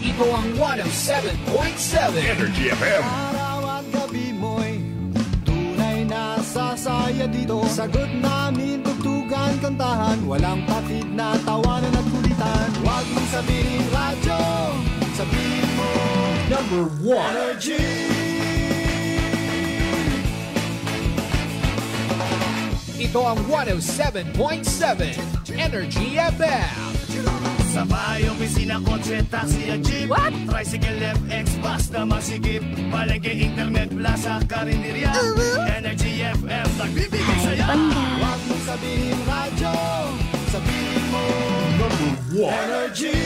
Ito ang 107.7 Energy FM. Araw at gabi mo'y tunay na sasaya dito. Sagot namin, tugtugan, kantahan, walang patid na tawanan at kulitan. Huwag mong sabihin radyo, sabihin mo Number 1 Energy. Ito ang 107.7 Energy FM. Sa bahay, opisina, kotse, taxi at jeep. What? Tricycle, FX, bus na masigip. Palengke, internet, plaza, karinderya. Energy FM, nagbibigay saya. Huwag mong sabihin radyo, sabihin mo Number 1 Energy.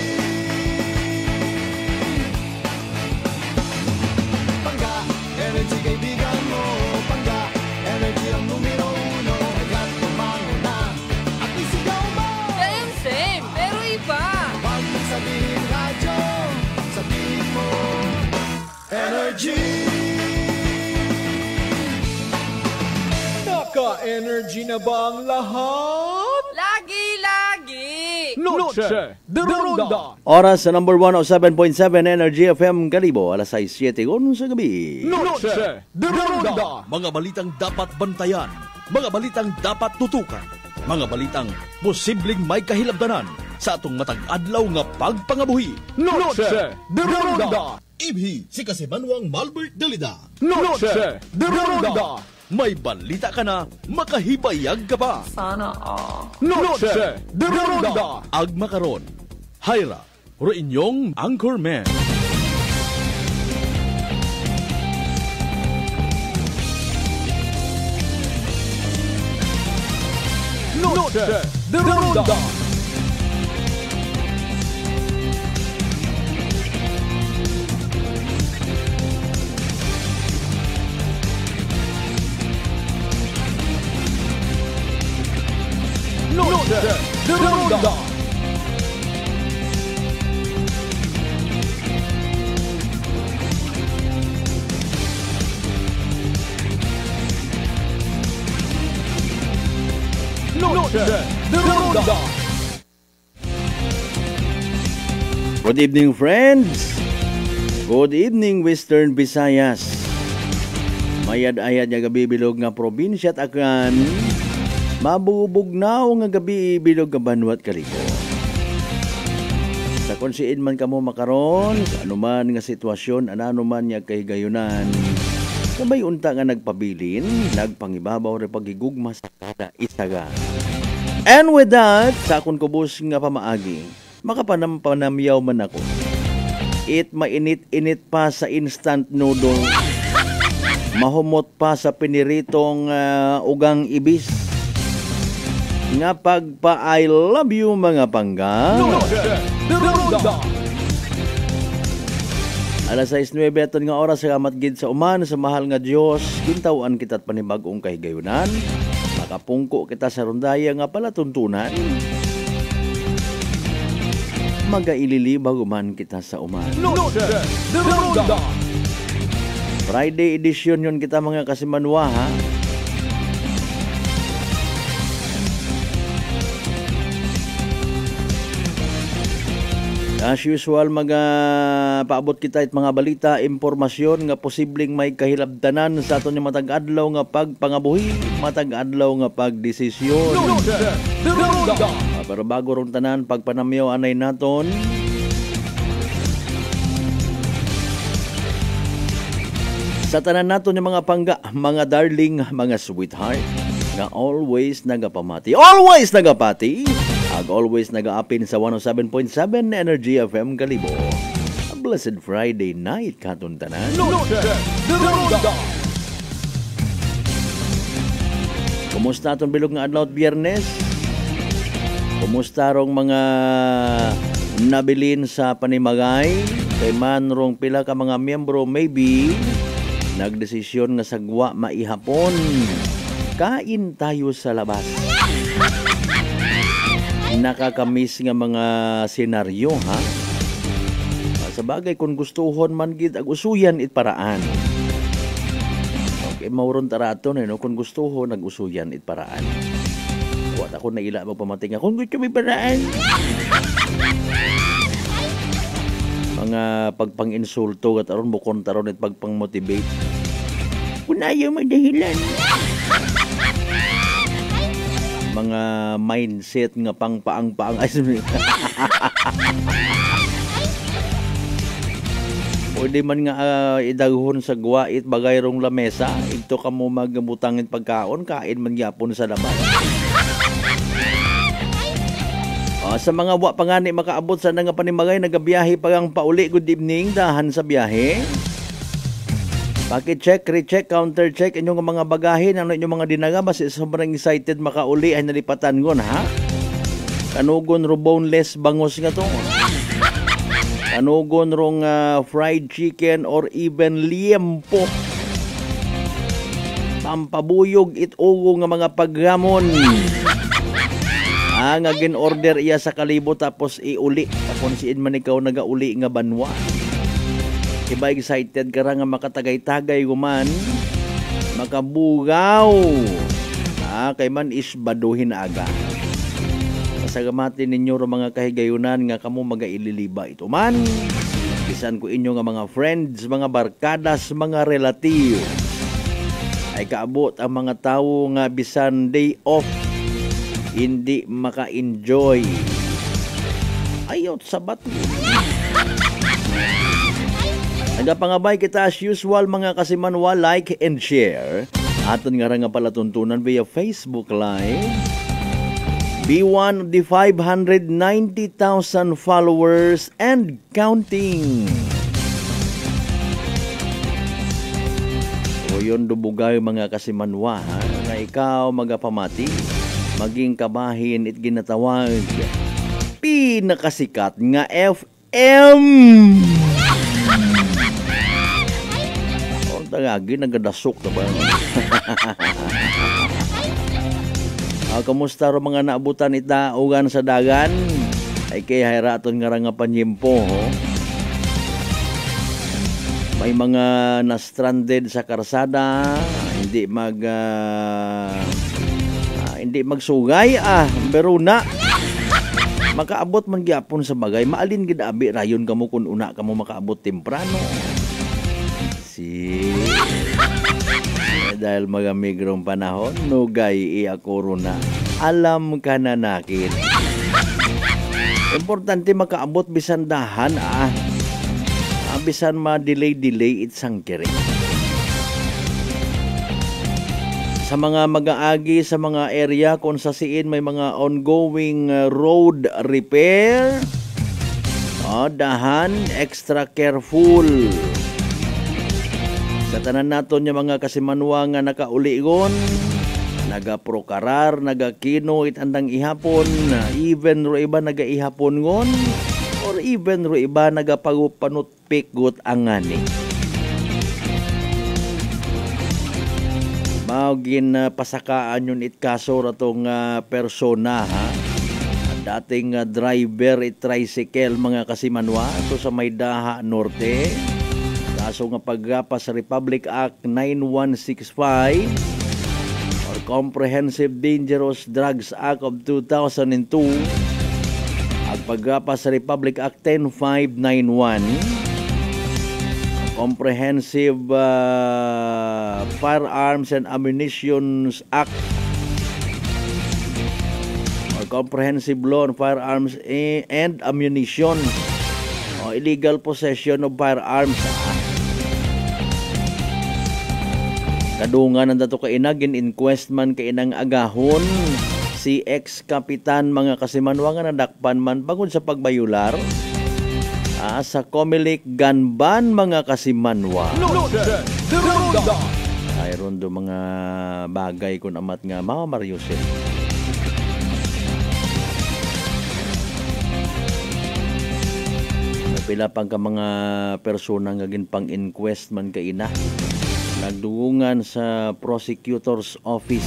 Pangga, energy kaibigan mo. Pangga, energy ang numero uno. Agad tumango na at isigaw mo. Same, pero iba. Huwag mong sabihin radyo, sabihin mo Energy. Naka-energy na ba ang lahat? Lagi. Noche de Ronda. Oras sa number 107.7 Energy FM Kalibo, alas 6:07 sa gabi. Noche de Ronda. Mga balitang dapat bantayan, mga balitang dapat tutukan, mga balitang posibleng may kahilabdanan sa atong matag adlaw nga pagpangabuhi. Noche de Ronda. Ibhi si Kasimanwang Malbert Dalida. Noche de Ronda. May balita ka na, makahibayag ka pa. Sana all. Noche de Ronda. Agma karon, Hyra, ro inyong Anchorman. Noche de Ronda. Noche de Ronda. Noche de Ronda. Good evening, friends. Good evening, Western Visayas. Mayad-ayad nga gabi bilog nga probinsya at akan mabubugnaw nga gabi bilog nga Banwat Kalibo. Sa konsiin man kamo makaron, sa anuman nga sitwasyon, anuman nga kahigayunan, na may unta nga nagpabilin, nagpangibabaw rin pagigugma sa kada isaga. And with that, sa akong kubos nga pamaagi, makapanampanamyaw man ako. It mainit-init pa sa instant noodle, mahumot pa sa piniritong ugang ibis, nga pagpa I love you mga pangga. Noche de Ronda. Alas 6:09 aton nga oras sa matgid sa uman sa mahal nga Dios, kintawan kita't panibag-ong kahigayunan. Makapungko kita sa rondaya nga palatuntunan. Magaililibaw man kita sa uman. Noche de Ronda. Friday edition yon kita mga kasimanwa ha. As usual, paabot kita it mga balita, impormasyon nga posibleng may kahilabdanan sa aton yung matag-adlaw nga pagpangabuhi, matag-adlaw nga pagdesisyon. Noche de Ronda. Pero bago rong tanan, pagpanamyaw anay naton, sa tanan naton yung mga pangga, mga darling, mga sweetheart, nga always nagapamati. Always nagapati! Ag always nag-aapin sa 107.7 Energy FM Kalibo. A blessed Friday night katon tanan. Noche de Ronda. Kumusta atong bilog nga adlaw at Biyernes? Kumusta rong mga nabilin sa panimagay? Kay man rong pila ka mga miyembro maybe nagdesisyon nga sagwa maihapon. Kain tayo sa labas. Nakakamiss nga mga senaryo ha. Sa bagay kung gustuhon man gid ag usuyan it paraan. Okay, mauron taraton no kung gustuhon nag-usuyan it paraan. Wa ta ko na ila magpamating kung gusto may paraan. mga pagpang-insulto at aron bukon taron at pagpang-motivate. Kung ayaw madahilan. Mga mindset nga pang-paang-paang. Pwede man nga idaghon sa guwait bagay rong lamesa. Ito ka mo magmutangin pagkaon, kain man gyapon sa laman. Sa mga wa pangani makaabot sa nga panimagay, nagabiyahe pagang pauli. Good evening, dahan sa biyahe. Paki-check, recheck, counter-check inyong mga bagahe, ano inyong mga dinaga, basi sobrang excited makauli ay nalipatan ngon, ha? Kanugon ro boneless bangos nga to. Kanugon rong fried chicken or even liempo. Pampabuyog itugo nga mga paggamon. Nga gin-order iya sa kalibo tapos iuli. Tapos siin man ikaw nagauli nga banwa. Iba excited ka nga makatagay-tagay guman. Makabugaw. Kay man isbaduhin aga. Pasagamatin ninyo ro mga kahigayunan nga kamo magaililiba ito man. Bisan ko inyo nga mga friends, mga barkadas, mga relative. Ay kaabot ang mga tawo nga bisan day off hindi maka-enjoy. Ayot sabat. Nagapangabay kita as usual mga kasimanwa, like and share. Aton nga nga pala tuntunan via Facebook Live. Be one of the 590,000 followers and counting. O yun dubugay mga kasimanwa, ha? Na ikaw magapamati. Maging kabahin it ginatawag pinakasikat nga FM. O tagagi nagadasok na ba? Kamusta ro mga naabutan ita ugan sa dagan? Ay kay hayraton nga nga panyimpo. May mga na-stranded sa karsada, hindi magsugay pero na makaabot man gyapon sa bagay, maalin gid abi rayon kamo kun una kamo makaabot temprano. Dahil magamigrong panahon, nugay iakuro na alam ka na nakit. Importante makaabot bisan dahan bisan ma-delay itsang kiri. Sa mga mag-aagi sa mga area kung sa siin may mga ongoing road repair, dahan, extra careful. Sa tanan naton yung mga kasimanwa nga nakauligon, nagaprokarar, nagakino itandang ihapon, even ro iba nagaihapon ngon, or even ro iba nagapagupanutpik gut angani. Maugin pasakaan yun kaso ratong persona, ha? Dating driver tricycle mga kasimanwa ito sa Maydaha Norte. Kaso nga paggapas sa Republic Act 9165 or Comprehensive Dangerous Drugs Act of 2002 at paggapas sa Republic Act 10591 Comprehensive Firearms and Ammunition Act or Comprehensive Law on Firearms and Ammunition o illegal possession of firearms. Kadungan ang dato kainagin inquest man kainang agahon si ex-kapitan mga kasimanwa nga nadakpan man bangod sa pagbayular sa Comelec Ganban mga kasimanwa. Ay rondo mga bagay kun amat nga Mama Mariusel. Pila pang ka mga persona nga ginpang inquest man kaina. Nagdugungan sa prosecutor's office.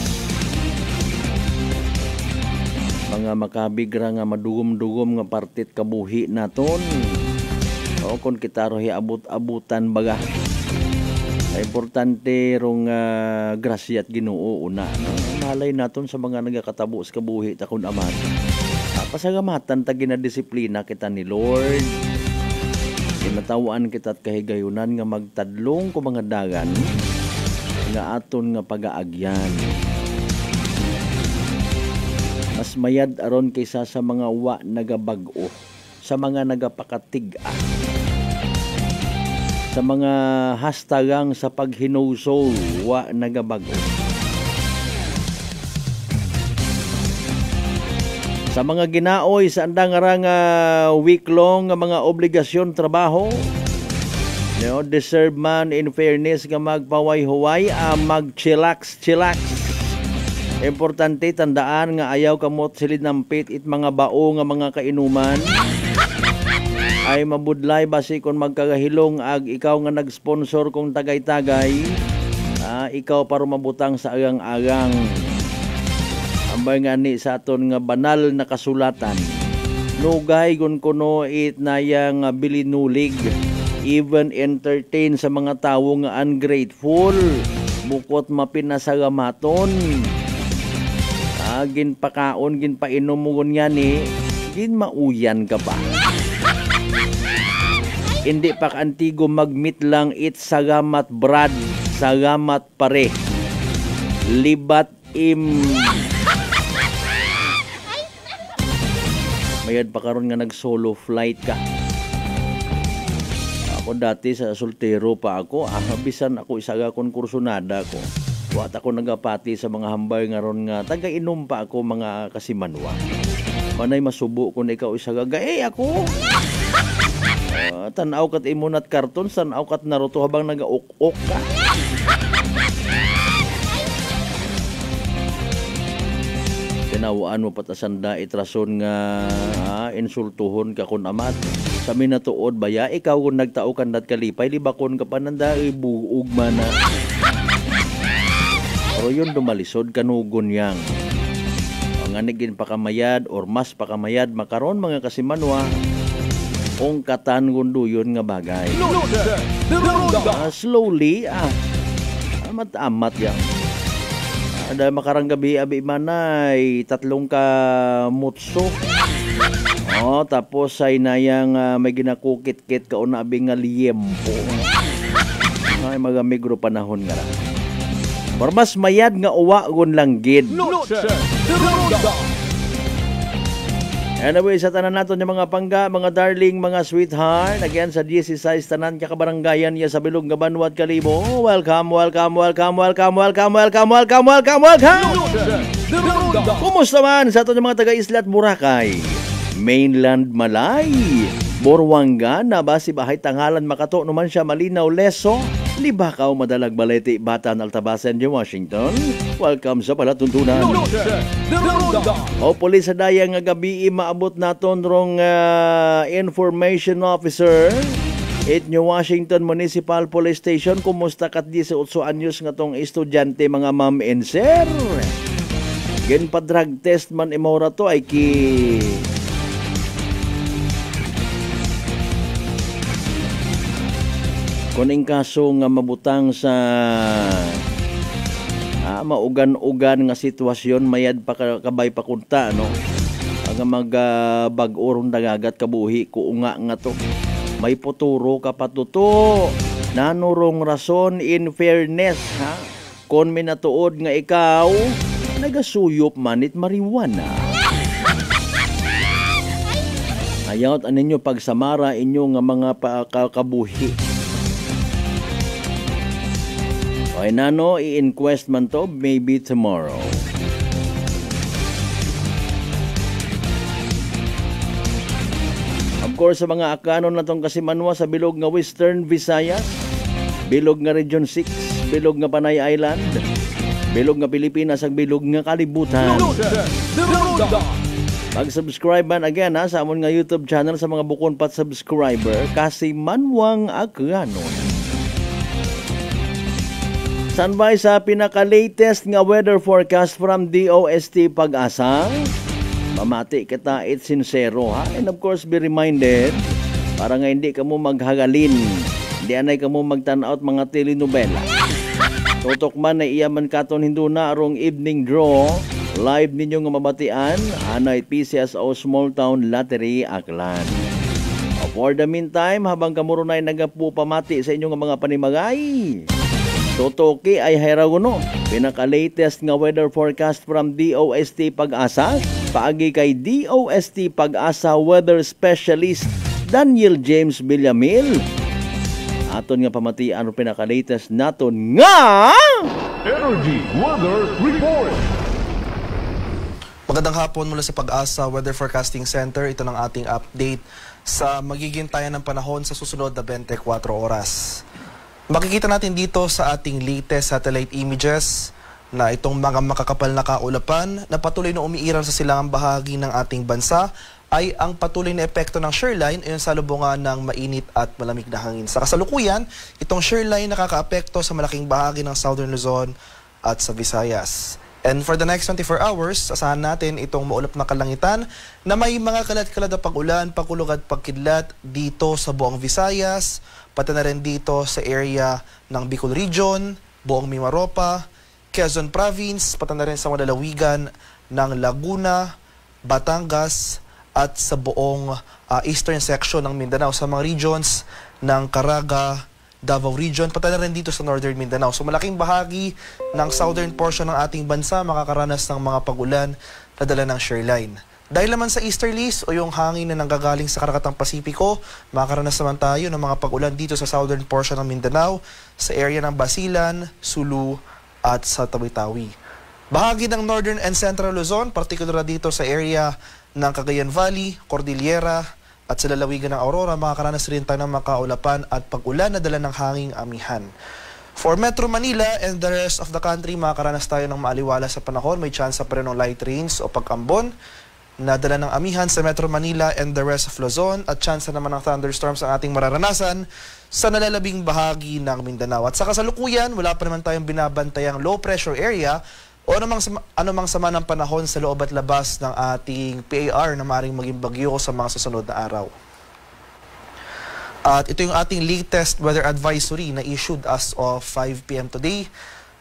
Mga makabigra nga madugom-dugom nga partit kabuhi naton. O kung kita rohi abot-abutan baga. Importante rong grasya at Ginoo una. Malay naton sa mga nagakatabo sa kabuhi takon amat. Pasagamatan ta ginadisiplina kita ni Lord. Kinatawaan kita at kahigayunan nga magtadlong ko mga dagan nga aton nga pagaagyan. Mas mayad aron kaysa sa mga wa nagabag-o, sa mga nagapakatig-a, sa mga hastagang sa paghinuso wa nagabag-o. Sa mga ginaoy sa andang nga week-long nga mga obligasyon trabaho, deserve man in fairness nga magpaway-huway, mag-chillax. Importante tandaan nga ayaw kamot silid ng pit it mga bao nga mga kainuman ay mabudlay basi kung magkagahilong ag ikaw nga nag-sponsor kung tagay-tagay, ikaw para mabutang sa agang-agang. Ambay nga ni sa aton nga banal na kasulatan, nugay gun kuno it nayang bilinulig, even entertain sa mga tawo nga ungrateful, bukot mapinasagamaton, ginpakaon, ginpainom mo yan ginmauyan ka pa. Hindi pa antigo magmit lang it sagamat brad, sagamat pare, libat mayad pa karon nga nag-solo flight ka. Ako dati sa soltero pa ako, bisan ako isaga kon kursunada ko. Wat ako nagapati sa mga hambay nga ron nga taga-inom pa ako mga kasimanwa. Manay masubo kung ikaw isaga gae ako. Tanaw kat imunat karton, tanaw kat Naruto habang nag-ok-ok ka. Tinawaan mo patasanda itrason nga insultuhon ka kun amat. Sa minatuod baya ikaw kung nagtao kandat kalipay libakon ka pananda ibuug man na. Pero yun dumalisod kanugon yang. Ang anigin pakamayad or mas pakamayad makaron mga kasimanwa kung katan gundo yun nga bagay. Slowly amat-amat yang. Ada makarang gabi abi manay tatlong ka mutso. Tapos ay nayang may ginakukit-kit ka una abi nga liyempo. Ay magamigro panahon nga ra. Or mas mayad nga uwa gun lang gid. Anyway, sa tanan nato yung mga pangga, mga darling, mga sweetheart, again sa 16 tanan kakabaranggayan niya sa Bilog nga Banwad Kalibo. Welcome. Kumusta man sa ato yung mga taga-Isla at Boracay, Mainland Malay, Borwanga, Nabasi, Bahay, Tanghalan, Makato, naman siya Malinaw, Leso, Libakaw, Madalag, Balete, Batan, Altabasan, Washington. Welcome sa palatuntunan. O pulis sa daya nga gabi maabot naton rong information officer it New Washington Municipal Police Station. Kumusta kat 18 anyos nga tong estudyante mga ma'am and sir? Gen pa drug test man imora to ay kuning kaso nga mabutang sa maugan-ugan nga sitwasyon mayad pa kabay pakunta no ang bag-orong dagagat kabuhi kuunga nga to may puturo ka patuto nanurong rason in fairness kon minatuod nga ikaw nagasuyop manit marijuana. Ayaw aninyo pagsamara inyo nga mga kabuhi. Okay, nano, i-inquest man to, maybe tomorrow. Of course, sa mga akanon na tong kasimanwa sa bilog nga Western Visayas, bilog nga Region 6, bilog nga Panay Island, bilog nga Pilipinas, ang bilog nga kalibutan. Pag-subscribe man again sa amon nga YouTube channel sa mga bukon pat subscriber, Kasimanwang Akanon. Standby sa pinaka-latest nga weather forecast from DOST Pag-asa. Mamati kita, it's sincero and of course be reminded para nga hindi ka mo maghagalin, hindi anay ka mo magtanaot mga telenovela. Tutok man na iyaman katon hinduna arong evening draw live ninyo nga mabatian anay PCSO Small Town Lottery Aklan. For the meantime, habang kamurunay nagapupamati sa inyong mga panimagay, Totoki ay hayraguno, pinaka-latest nga weather forecast from DOST Pag-asa, paagi kay DOST Pag-asa Weather Specialist Daniel James Villamil. Aton nga pamatian ang pinaka-latest naton nga Energy Weather Report. Magandang hapon mula sa Pag-asa Weather Forecasting Center. Ito ng ating update sa magiging tayan ng panahon sa susunod na 24 oras. Makikita natin dito sa ating latest satellite images na itong mga makakapal na kaulapan na patuloy na umiiral sa silangang bahagi ng ating bansa ay ang patuloy na epekto ng shoreline ayon sa lubungan ng mainit at malamig na hangin. Sa kasalukuyan, itong shoreline nakakaapekto sa malaking bahagi ng Southern Luzon at sa Visayas. And for the next 24 hours, asahan natin itong maulap na kalangitan na may mga kalat-kalat na pag-ulan, pagkulog at pagkidlat dito sa buong Visayas, pati na rin dito sa area ng Bicol Region, buong Mimaropa, Quezon Province, pati na rin sa mga lalawigan ng Laguna, Batangas, at sa buong eastern section ng Mindanao, sa mga regions ng Caraga, Davao Region, pati na rin dito sa Northern Mindanao. So malaking bahagi ng southern portion ng ating bansa makakaranas ng mga pag-ulan na dala ng shoreline. Dahil naman sa easterlies o yung hangin na nanggagaling sa Karakatang Pasipiko, makakaranas naman tayo ng mga pag-ulan dito sa southern portion ng Mindanao, sa area ng Basilan, Sulu, at sa Tawi-Tawi. Bahagi ng Northern and Central Luzon, particular dito sa area ng Cagayan Valley, Cordillera, at sa lalawigan ng Aurora, makakaranas rin tayo ng makaulapan at pag-ulan na dala ng hanging amihan. For Metro Manila and the rest of the country, makakaranas tayo ng maaliwala sa panahon. May chance pa rin ng light rains o pag-ambon na dala ng amihan sa Metro Manila and the rest of Luzon, at chance naman ng thunderstorms ang ating mararanasan sa nalalabing bahagi ng Mindanao. At sa kasalukuyan, wala pa naman tayong binabantayang low pressure area o anumang sama ng panahon sa loob at labas ng ating PAR na maaaring maging bagyo sa mga susunod na araw. At ito yung ating latest weather advisory na issued as of 5 p.m. today.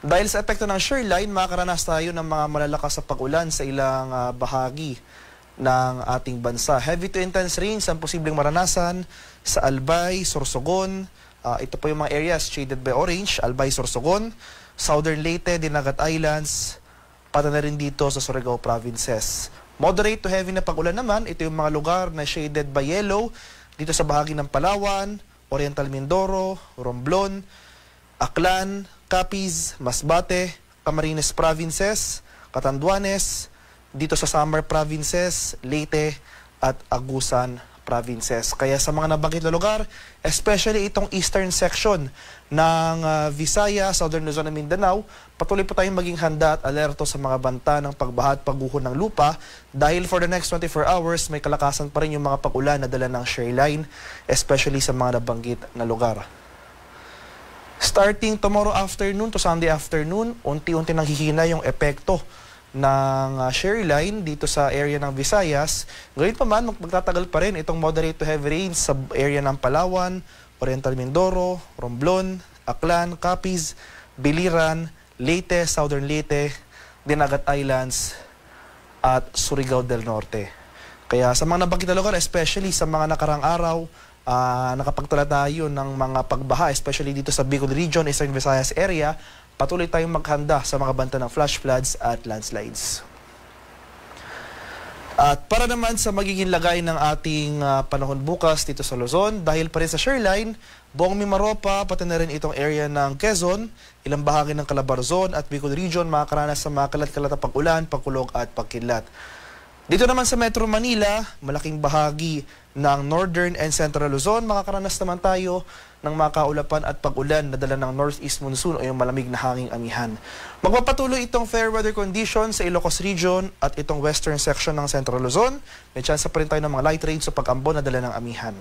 Dahil sa epekto ng shoreline, makakaranas tayo ng mga malalakas sa pag-ulan sa ilang bahagi ng ating bansa. Heavy to intense rains ang posibleng maranasan sa Albay, Sorsogon. Ito po yung mga areas shaded by orange, Albay, Sorsogon, Southern Leyte, Dinagat Islands, pati na rin dito sa Surigao Provinces. Moderate to heavy na pag-ulan naman, ito yung mga lugar na shaded by yellow dito sa bahagi ng Palawan, Oriental Mindoro, Romblon, Aklan, Capiz, Masbate, Camarines Provinces, Catanduanes, dito sa Samar Provinces, Leyte at Agusan Provinces. Kaya sa mga nabanggit na lugar, especially itong eastern section ng Visayas, Southern Luzon at Mindanao, patuloy po tayong maging handa at alerto sa mga banta ng pagbaha at pagguho ng lupa dahil for the next 24 hours may kalakasan pa rin yung mga pag-ulan na dala ng shoreline, especially sa mga nabanggit na lugar. Starting tomorrow afternoon to Sunday afternoon, unti-unti nang hihina yung epekto ng shoreline dito sa area ng Visayas. Ngayon pa man, magtatagal pa rin itong moderate to heavy rains sa area ng Palawan, Oriental Mindoro, Romblon, Aklan, Capiz, Biliran, Leyte, Southern Leyte, Dinagat Islands, at Surigao del Norte. Kaya sa mga nabanggit na lugar, especially sa mga nakarang araw, nakapagtala tayo ng mga pagbaha, especially dito sa Bicol Region, Eastern Visayas area, patuloy tayong maghanda sa mga banta ng flash floods at landslides. At para naman sa magiging lagay ng ating panahon bukas dito sa Luzon, dahil pa rin sa shoreline, buong Mimaropa, pati na rin itong area ng Quezon, ilang bahagi ng Calabarzon at Bicol Region, makakaranas sa mga kalat-kalat na pag-ulan, pagkulog at pagkidlat. Dito naman sa Metro Manila, malaking bahagi ng Northern and Central Luzon, makakaranas naman tayo ng mga kaulapan at pag-ulan na dala ng northeast monsoon o yung malamig na hanging amihan. Magpapatuloy itong fair weather conditions sa Ilocos Region at itong western section ng Central Luzon. May chance pa rin tayo ng mga light rains o pag-ambon na dala ng amihan.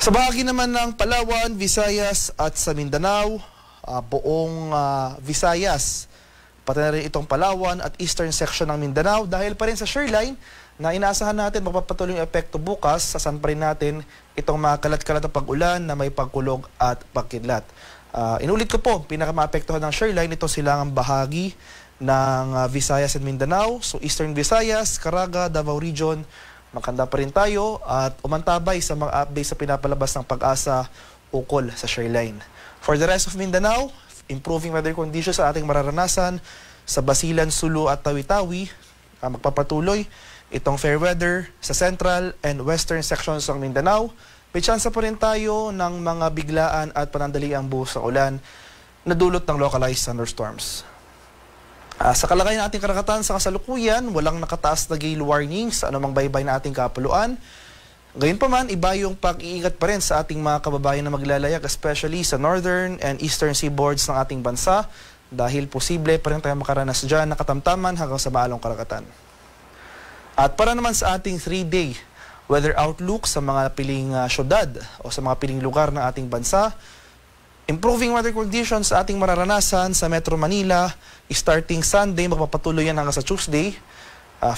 Sa bahagi naman ng Palawan, Visayas at sa Mindanao, buong Visayas, pati na rin itong Palawan at eastern section ng Mindanao, dahil pa rin sa shoreline na inaasahan natin magpapatuloy yung epekto bukas, sasan pa rin natin itong mga kalat-kalat na pag-ulan na may pagkulog at pagkidlat. Inulit ko po, pinakamaapektuhan ng shoreline, itong silangang bahagi ng Visayas at Mindanao. So Eastern Visayas, Caraga, Davao Region, Maganda pa rin tayo at umantabay sa mga updates sa pinapalabas ng Pag-asa ukol sa shoreline. For the rest of Mindanao, improving weather conditions sa ating mararanasan sa Basilan, Sulu at Tawi-Tawi. Magpapatuloy itong fair weather sa central and western sections ng Mindanao. May tsansa pa rin tayo ng mga biglaan at panandaliang buhos ng ulan na dulot ng localized thunderstorms. Sa kalagayan ng ating karagatan sa kasalukuyan, walang nakataas na gale warnings sa anumang baybay na ating kapuluan. Gayunpaman, iba yung pag-iingat pa rin sa ating mga kababayan na maglalayag, especially sa northern and eastern seaboards ng ating bansa, dahil posible pa rin tayo makaranas dyan na katamtaman hanggang sa maalong karagatan. At para naman sa ating 3-day weather outlook sa mga piling syudad o sa mga piling lugar ng ating bansa, improving weather conditions sa ating mararanasan sa Metro Manila, starting Sunday, magpapatuloy yan hanggang sa Tuesday.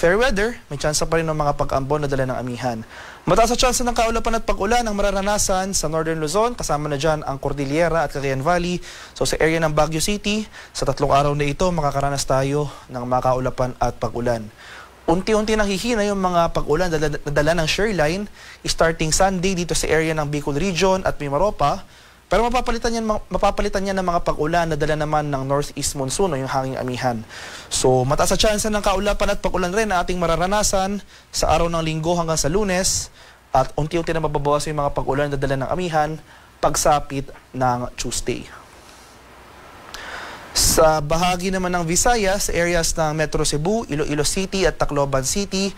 Fair weather, may tsansa pa rin ng mga pag-ambon na dala ng amihan. Mataas sa tsansa ng kaulapan at pag-ulan ang mararanasan sa Northern Luzon, kasama na dyan ang Cordillera at Cagayan Valley. So sa area ng Baguio City, sa 3 araw na ito, makakaranas tayo ng mga kaulapan at pag-ulan. Unti-unti nang hihina yung mga pag-ulan na dala ng shoreline, starting Sunday dito sa area ng Bicol Region at Mimaropa. Pero mapapalitan yan ng mga pag-ulan na dala naman ng northeast monsoon o yung hanging amihan. So mataas sa tsansa ng kaulapan at pag-ulan rin na ating mararanasan sa araw ng Linggo hanggang sa Lunes, at unti-unti na mababawas yung mga pag-ulan na dala ng amihan pagsapit ng Tuesday. Sa bahagi naman ng Visayas, areas ng Metro Cebu, Iloilo City at Tacloban City,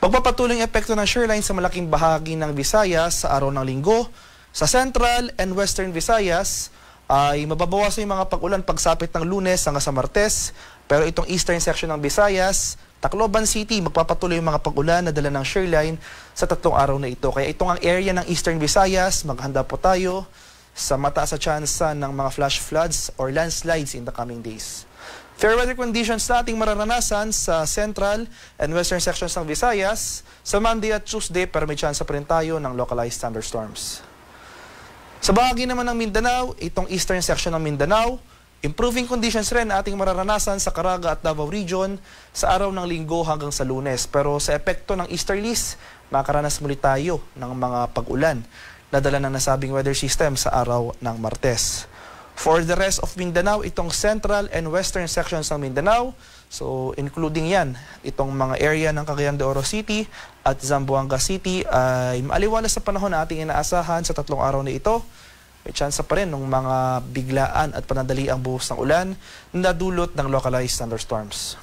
magpapatuloy ang epekto ng shoreline sa malaking bahagi ng Visayas sa araw ng Linggo. Sa Central and Western Visayas ay mababawasan yung mga pag-ulan pagsapit ng Lunes hanggang sa Martes. Pero itong eastern section ng Visayas, Tacloban City, magpapatuloy yung mga pag-ulan na dala ng shoreline sa 3 araw na ito. Kaya itong ang area ng Eastern Visayas, maghanda po tayo sa mataas sa tsansa ng mga flash floods or landslides in the coming days. Fair weather conditions na ating mararanasan sa Central and Western sections ng Visayas sa Monday at Tuesday, pero may tsansa pa rin tayo ng localized thunderstorms. Sa bahagi naman ng Mindanao, itong eastern section ng Mindanao, improving conditions rin ating mararanasan sa Caraga at Davao Region sa araw ng Linggo hanggang sa Lunes. Pero sa epekto ng easterlies, makaranas muli tayo ng mga pag-ulan na dala ng nasabing weather system sa araw ng Martes. For the rest of Mindanao, itong central and western sections ng Mindanao, so including yan, itong mga area ng Cagayan de Oro City at Zamboanga City ay maaliwalas sa panahon na ating inaasahan sa 3 araw na ito. May tsansa pa rin ng mga biglaan at panandaliang buhos ng ulan na dulot ng localized thunderstorms.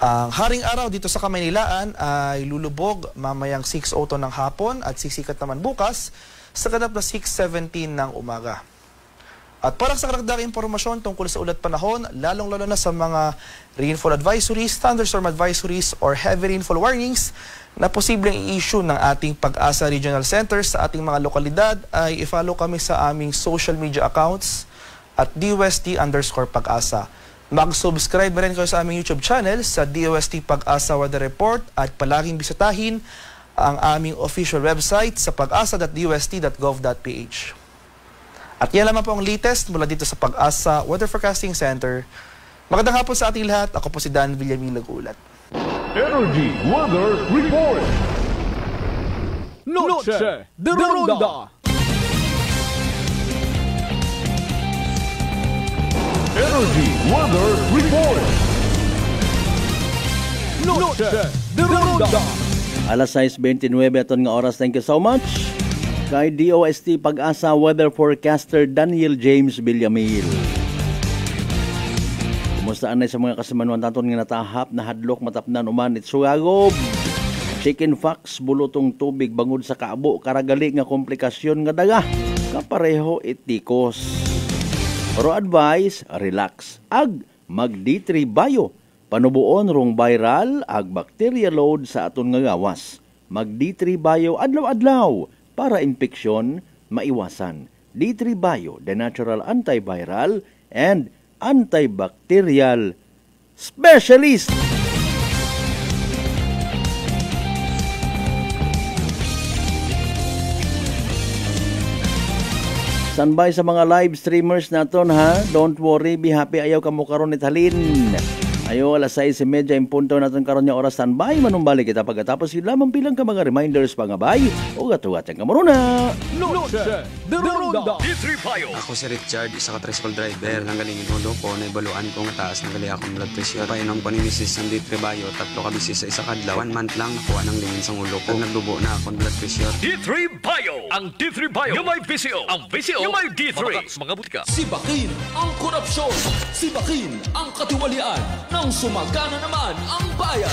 Ang haring araw dito sa Kamaynilaan ay lulubog mamayang 6:00 ng hapon at sisikat naman bukas sa ganap na 6:17 ng umaga. At para sa karagdagang impormasyon tungkol sa ulat panahon, lalong-lalo na sa mga rainfall advisories, thunderstorm advisories, or heavy rainfall warnings na posibleng i-issue ng ating Pag-asa Regional Centers sa ating mga lokalidad, ay i-follow kami sa aming social media accounts at DOST_Pag-asa. Mag-subscribe rin kayo sa aming YouTube channel sa DOST Pag-asa Weather Report at palaging bisitahin ang aming official website sa pag-asa.dost.gov.ph. At yan lamang po ang latest mula dito sa Pag-asa Weather Forecasting Center. Magandang hapon sa ating lahat. Ako po si Dan Villamil nag-uulat. Energy Weather Report. Noche de Ronda. Energy Weather Report. Noche de Ronda. Alas 6:29 aton nga oras. Thank you so much kay DOST Pag-asa Weather Forecaster Daniel James Villamil. Kumusta anay sa mga kasimanuan taton nga natahap na hadlok matapnan uman itsugagob. Chicken fox bulutong tubig bangod sa kaabo karagali nga komplikasyon nga daga kapareho itikos. Pero advice, relax. Ag mag D3 Bio. Panubuon rong viral ag bacteria load sa aton nga gawas. Mag D3 Bio adlaw-adlaw para infeksyon maiwasan. D3 Bio, the natural antiviral and antibacterial specialist. Standby sa mga live streamers naton ha. Don't worry, be happy, ayaw ka mo karon ni Talin. Ayo, alas 6:30 yung punto natin karon niya oras standby. Manumbalik kita pagkatapos yun lamang bilang ka mga reminders pangabay. Ugat-ugat yung kamaruna. Noche de Ronda. Ako si Richard, isa ka tricycle driver. Nanggaling inulo ko, naibaluan ko nga taas ng gali akong blood pressure. Painom ko ni Mrs. ng D3 Bio, 3 ka bisis sa isa kadlaw. 1 month lang nakuha ng lingin sa ulo ko. Nagdubo na akong blood pressure. D3 Bio. Ang D3 Bio yung may VCO. Ang VCO yung may D3. Mga butika. Sibakin ang korupsyon. Sibakin ang katiwalian. Nang sumagana naman ang bayan.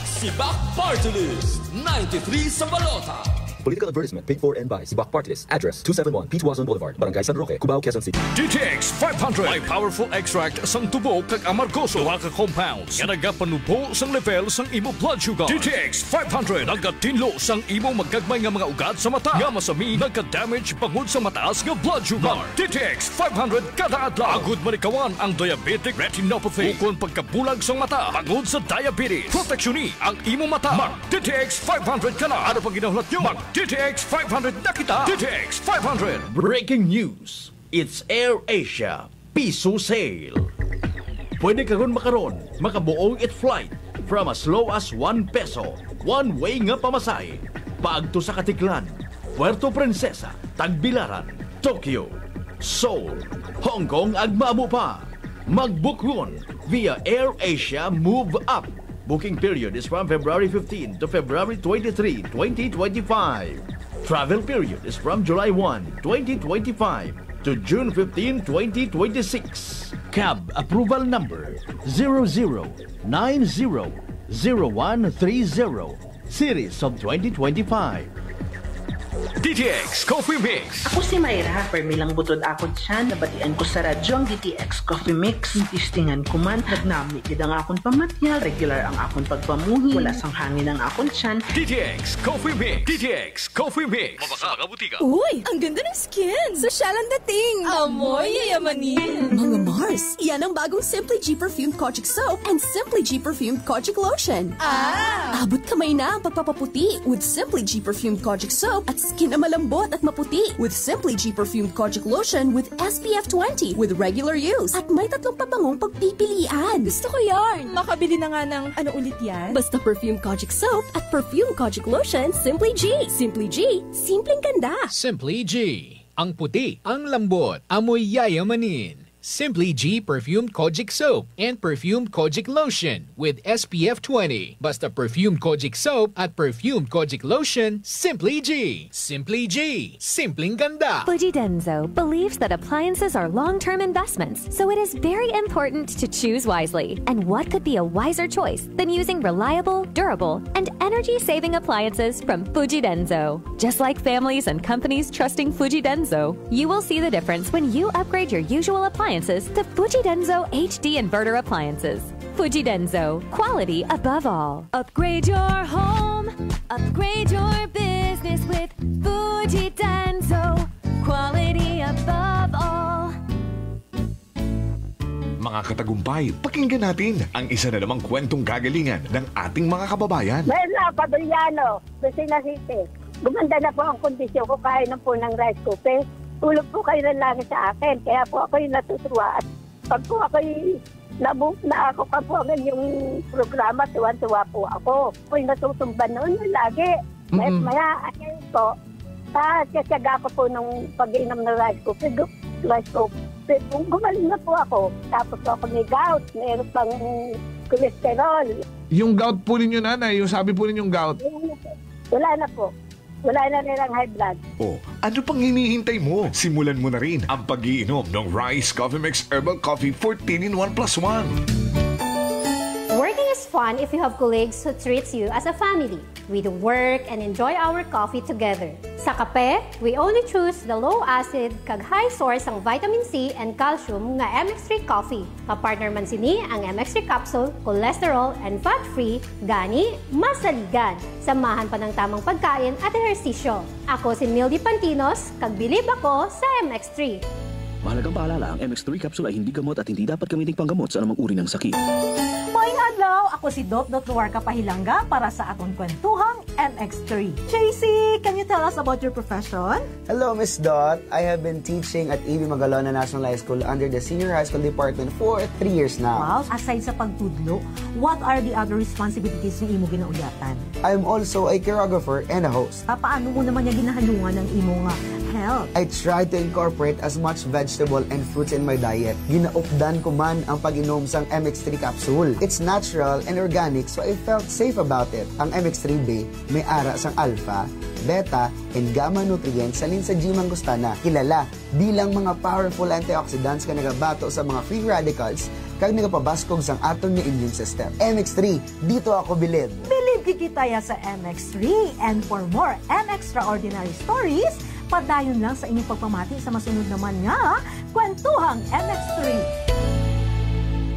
Sibak Party List 93 sa balota. Political advertisement paid for and by Sibak Party List. Address 271 P. Tuazon Boulevard, Barangay San Roque, Cubao, Quezon City. DTX 500 may powerful extract sang tubo kag amargoso. Duha ka compounds nga nagapanubo sang level sang imo blood sugar. DTX 500 nagatinlo sang imo magkagmay nga mga ugat sa mata. Nga masami nagka-damage pangod sa mataas nga blood sugar. DTX 500 kada adlaw. Agud manikawan ang diabetic retinopathy. Ukon pagkabulag sang mata pangod sa diabetes. Proteksyon ang imo mata. Mag DTX 500 kana. Ano pang ginahulot nyo? Mag DTX 500 na kita. DTX 500. Breaking news. It's Air Asia Piso Sale. Pwede karon makabuong it flight from as low as 1 peso. One way nga pamasay. Paagto sa Katiklan, Puerto Princesa, Tagbilaran, Tokyo, Seoul, Hong Kong ag maamo pa. Mag-book ron via Air Asia Move Up. Booking period is from February 15 to February 23, 2025. Travel period is from July 1, 2025 to June 15, 2026. Cab approval number 00900130, series of 2025. DTX Coffee Mix. Ako si Mayra, permilang butod akon siya, nabatian ko sa radyo ang DTX Coffee Mix. Tistingan ko man, nagnami gid ang akon pamatyal, regular ang akon pagpamuhi, wala sang hangin ang akon siyan. DTX Coffee Mix. DTX Coffee Mix. Mga butika. Uy, ang ganda ng skin! Sosyal ang dating! Amoy yayamanin! Mga Mars, yan ang bagong Simply G Perfumed Kojic Soap and Simply G Perfumed Kojic Lotion. Abot kamay na ang pagpapaputi with Simply G Perfumed Kojic Soap at skin na malambot at maputi with Simply G Perfumed Kojic Lotion with SPF 20 with regular use. At may 3 pabangong pagpipilian. Gusto ko yarn! Makabili na nga ng ano ulit yan? Basta Perfumed Kojic Soap at Perfumed Kojic Lotion, Simply G. Simply G, simpleng ganda. Simply G. Ang puti, ang lambot, amoy yayamanin. Simply G Perfumed Kojic Soap and Perfumed Kojic Lotion with SPF 20. Basta Perfumed Kojic Soap at Perfumed Kojic Lotion, Simply G. Simply G. Simpleng ganda. Fuji Denso believes that appliances are long-term investments, so it is very important to choose wisely. And what could be a wiser choice than using reliable, durable, and energy-saving appliances from Fuji Denso? Just like families and companies trusting Fuji Denso, you will see the difference when you upgrade your usual appliances to Fuji Denso HD Inverter Appliances. Fuji Denso, quality above all. Upgrade your home, upgrade your business with Fuji Denso, quality above all. Mga katagumpay, pakinggan natin ang isa na namang kwentong kagalingan ng ating mga kababayan. Merla Padriano, Lucena City. Gumanda na po ang kondisyon ko kahit ng po ng rice cooker. Tulog po kayo ng langit sa akin, kaya po ako'y natutuwa. At pag po ako'y naakokapuan yung programa, tuwan-tuwa po ako. Ako'y natutumban noon lagi. Maya, ayun po, kasyaga ko po nung pag-inom ng rice cooker. Gumaling na po ako. Tapos po ako may gout, mayroon pang cholesterol. Yung gout po ninyo, nanay, yung sabi po ninyong gout? Wala na po. Wala na nilang high blood. Oh, ano pang hinihintay mo? Simulan mo na rin ang pag-iinom ng Rice Coffee Mix Herbal Coffee 14-in-1+1. Working is fun if you have colleagues who treats you as a family. We do work and enjoy our coffee together. Sa kape, we only choose the low-acid kag high source ang vitamin C and calcium nga MX3 coffee. Kapartner man sini ang MX3 capsule, cholesterol and fat-free, gani, masaligan. Samahan pa ng tamang pagkain at ehersisyo. Ako si Mildy Pantinos, kag bilib ako sa MX3. Mahalagang paalala, ang MX3 capsule ay hindi gamot at hindi dapat gamitin panggamot sa anumang uri ng sakit. May Hello, ako si Dot Nuarca Pahilanga para sa atong kwentuhang MX3. JC, can you tell us about your profession? Hello, Miss Dot. I have been teaching at A.B. Magalona National High School under the Senior High School Department for 3 years now. Wow, aside sa pagtudlo, what are the other responsibilities ng imo ginaulyatan? I'm also a choreographer and a host. Paano mo naman niya ginahalungan ng imo nga health? I try to incorporate as much vegetable and fruits in my diet. Ginaupdan ko man ang pag-inom sang MX3 capsule. It's natural and organic, so I felt safe about it. Ang MX3 Bay may ara sang alpha, beta, and gamma nutrients salin sa G. mangostana. Kilala bilang mga powerful antioxidants ka nagabato sa mga free radicals kag nagapabaskog sang aton nga immune system. MX3, dito ako bilib. Bilib kikitaya sa MX3, and for more MXtraordinary stories, padayon lang sa inyong pagpamati sa masunod naman nga kwentuhang MX3.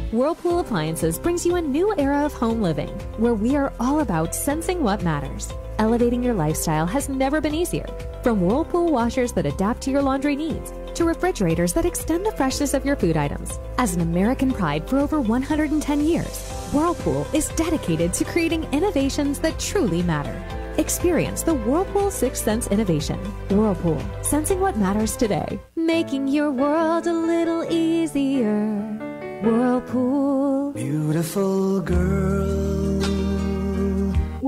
Whirlpool Appliances brings you a new era of home living, where we are all about sensing what matters. Elevating your lifestyle has never been easier. From Whirlpool washers that adapt to your laundry needs, to refrigerators that extend the freshness of your food items. As an American pride for over 110 years, Whirlpool is dedicated to creating innovations that truly matter. Experience the Whirlpool Sixth Sense innovation. Whirlpool, sensing what matters today. Making your world a little easier. Whirlpool. Beautiful girl.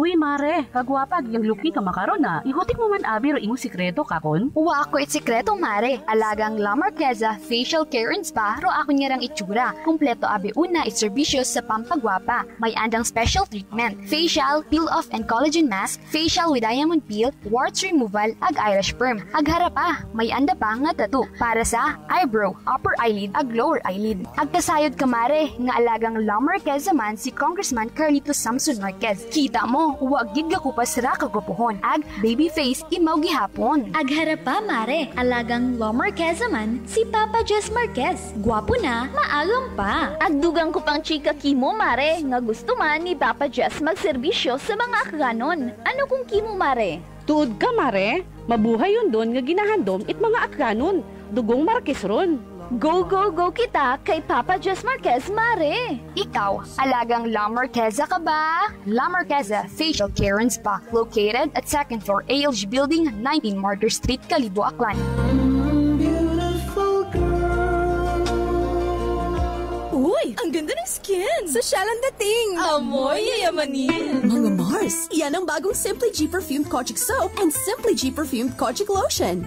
Uy, mare, kagwapag yung luki ka makaron na. Ihutik mo man abi ro imong sikreto kakon. Uwa ako sikreto, mare. Alagang La Marqueza Facial Care and Spa ro ako niyarang itsura. Kompleto abi una iserbisyo sa pampagwapa. May andang special treatment, facial, peel-off and collagen mask, facial with diamond peel, warts removal, ag eyelash perm. Ag harapa, may anda pa nga tattoo para sa eyebrow, upper eyelid, ag lower eyelid. Ag kasayod ka, mare, nga alagang La Marqueza man si Congressman Carlito Samson Marquez. Kita mo, huwag gid ko pa sira kagupuhon. Ag baby face imaw gihapon. Ag harapa, mare, alagang La Marqueza man si Papa Jess Marquez. Gwapo na, maalam pa. Ag dugang ko pang chika kimo, mare, nga gusto man ni Papa Jess magserbisyo sa mga akganon. Ano kung kimo, mare? Tuod ka, mare. Mabuhay yun doon nga ginahandom it mga akganon. Dugong Marquez ron. Go, go, go kita kay Papa Jess Marquez, mare! Ikaw, alagang La Marqueza ka ba? La Marqueza Facial Care and Spa, located at 2nd floor ALG Building, 19 Martyr Street, Kalibo, Aklan. Uy, ang ganda ng skin! Sosyal ang dating! Amoy yayamanin! Mga Mars, yan ang bagong Simply G Perfumed Kojic Soap and Simply G Perfumed Kojic Lotion.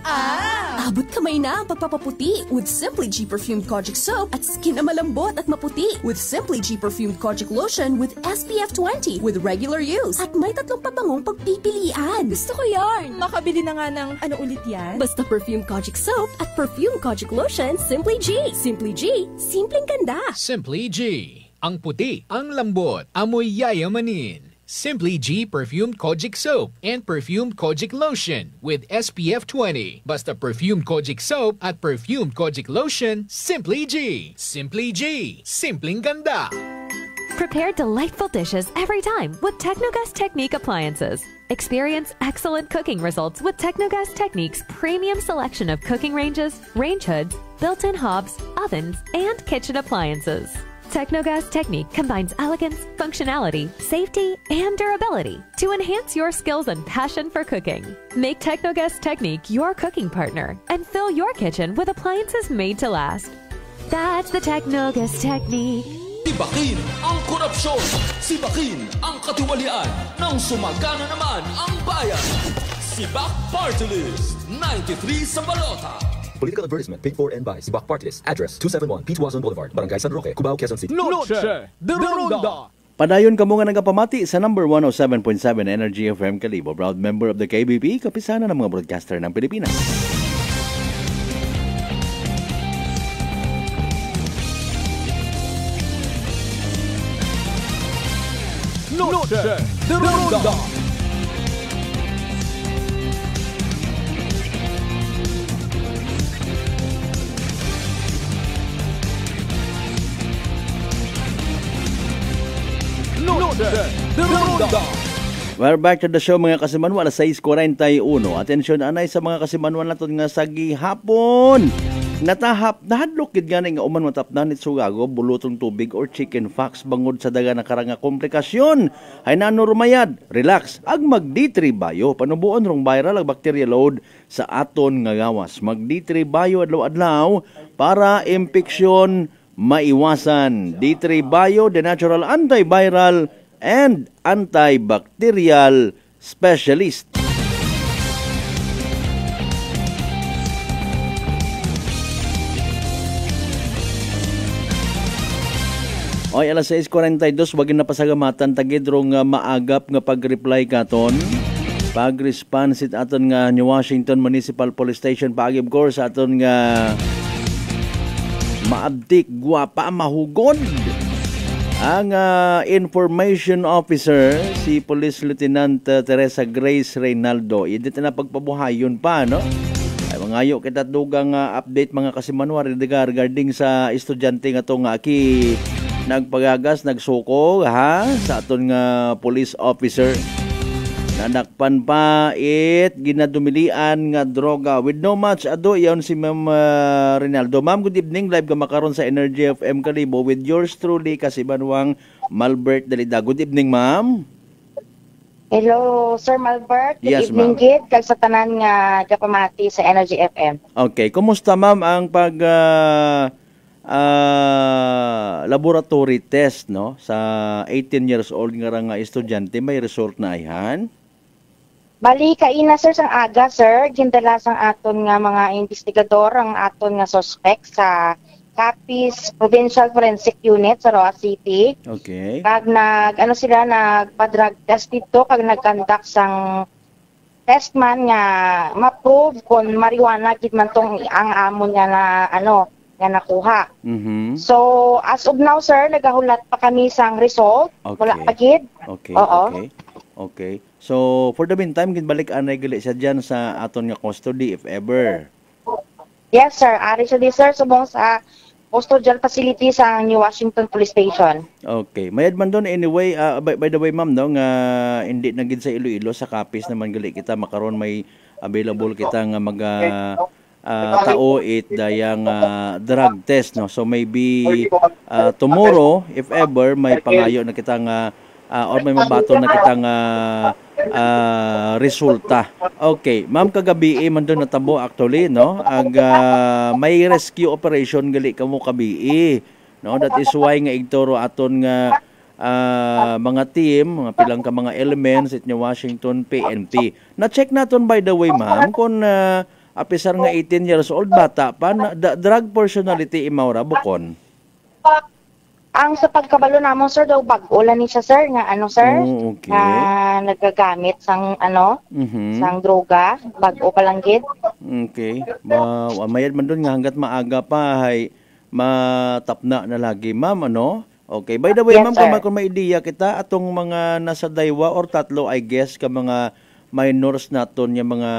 Abot kamay na ang pagpapaputi with Simply G Perfumed Kojic Soap at skin na malambot at maputi with Simply G Perfumed Kojic Lotion with SPF 20 with regular use. At may 3 pabangong pagpipilian. Gusto ko yarn! Makabili na nga ng ano ulit yan? Basta Perfumed Kojic Soap at Perfumed Kojic Lotion Simply G. Simply G, simpleng ganda. Simply G. Ang puti, ang lambot, amoy yayamanin. Simply G Perfumed Kojic Soap and Perfumed Kojic Lotion with SPF 20. Basta Perfumed Kojic Soap at Perfumed Kojic Lotion, Simply G. Simply G. Simpleng ganda. Prepare delightful dishes every time with Technogas Technique appliances. Experience excellent cooking results with Technogas Technique's premium selection of cooking ranges, range hoods, built-in hobs, ovens, and kitchen appliances. Technogas Technique combines elegance, functionality, safety, and durability to enhance your skills and passion for cooking. Make Technogas Technique your cooking partner and fill your kitchen with appliances made to last. That's the Technogas Technique. Sibakin ang korupsyon. Sibakin ang katiwalian. Nang sumagana naman ang bayan. Sibak Party List 93 sa balota. Political advertisement paid for and by Sibak Party List. Address 271 Pituazon Boulevard, Barangay San Roque, Cubao, Quezon City. Noche de Ronda. Padayon kamo nga nagapamati sa number 107.7 Energy FM Kalibo. Proud member of the KBP, kapisanan ng mga broadcaster ng Pilipinas. Noche de Ronda. Noche de Ronda. We're back to the show mga kasimanwa, alas 6:41. Atensyon anay sa mga kasimanwa naton nga sa gihapon. Nahadlok gid gani nga uman matapnan it sugago, bulutong tubig or chicken pox bangod sa daga na karanga komplikasyon. Hay nanormayad, relax, ag mag D3 Bio. Panubuon rong viral ag bacteria load sa aton nga gawas. Mag D3 Bio adlaw-adlaw para impeksyon maiwasan. D3 Bio, the natural antiviral and antibacterial specialist. Oy, alas 6:42, wagin na pasagamatan tagidro nga maagap nga pag-reply katon. Pag-response it aton nga New Washington Municipal Police Station paagib course aton nga maabtik, guwapa, mahugod. Ang information officer, si Police Lieutenant Teresa Grace Reynaldo, hindi na pagpabuhayon pa, no? Ay, mangayo kita dugang update mga kasimanwa regarding sa estudyante nga to nga aki nagpagagas, nagsuko, ha? Sa aton nga police officer. Nanakpan pa ginadumilian nga droga. With no much ado, yan si Ma'am Reynaldo. Ma'am, good evening. Live ka makaroon sa Energy FM Kalibo with yours truly, Kasibanwang Malbert Dalida. Good evening, ma'am. Hello, Sir Malbert. Good Yes, evening, ma'am. Gid. Kag sa tanan nga kapamati sa Energy FM. Okay. Kumusta, ma'am, ang pag laboratory test, no? Sa 18 years old nga estudyante, may result na ayhan? Bali, kaina, sir, sang aga, sir. Gindala sang aton nga mga investigador ang aton nga suspect sa Capiz Provincial Forensic Unit sa Roa City. Okay. Kag nagpa-drug test dito, kag nagkandak sang test man nga ma-prove kung marijuana gid man tong ang amon nga na nga nakuha. Mm-hmm. So, as of now, sir, nagahulat pa kami sang result. Okay. Wala pa gid. Okay, Oo. okay. So, for the meantime, ginbalik anay gali siya dyan sa aton nga custody, if ever. Yes, sir. Ari siya di, sir, subong sa custodial facility sa New Washington Police Station. Okay. Mayad man doon, anyway, by the way, ma'am, no, nga hindi na gid sa Iloilo, sa Capiz naman gali kita, makaroon may available kita nga tao dayang drug test, no. So maybe tomorrow, if ever, may pangayo na kita nga or may mabato na kita nga resulta. Okay, ma'am, kagabi man doon natabo actually, no. May rescue operation gali kamo kabi, no. That is why nga igturo aton nga mga team, mga pilang ka mga elements at New Washington PNP. Na-check naton by the way, ma'am, kung apisar nga 18 years old, bata pa, drug personality imaura bukon. Ang sa pagkabalo namon, sir, daw bag-ulan ni siya, sir, nga sir, okay. nga nagagamit sang sang droga, bag-o pa lang gid. Okay. Mayad man doon nga hanggat maaga pa hay matapna na lagi, ma'am, ano? Okay. By the way, Yes, ma'am, sir. kung may ideya kita atong mga nasa daywa or tatlo, I guess, ka mga minors naton yung mga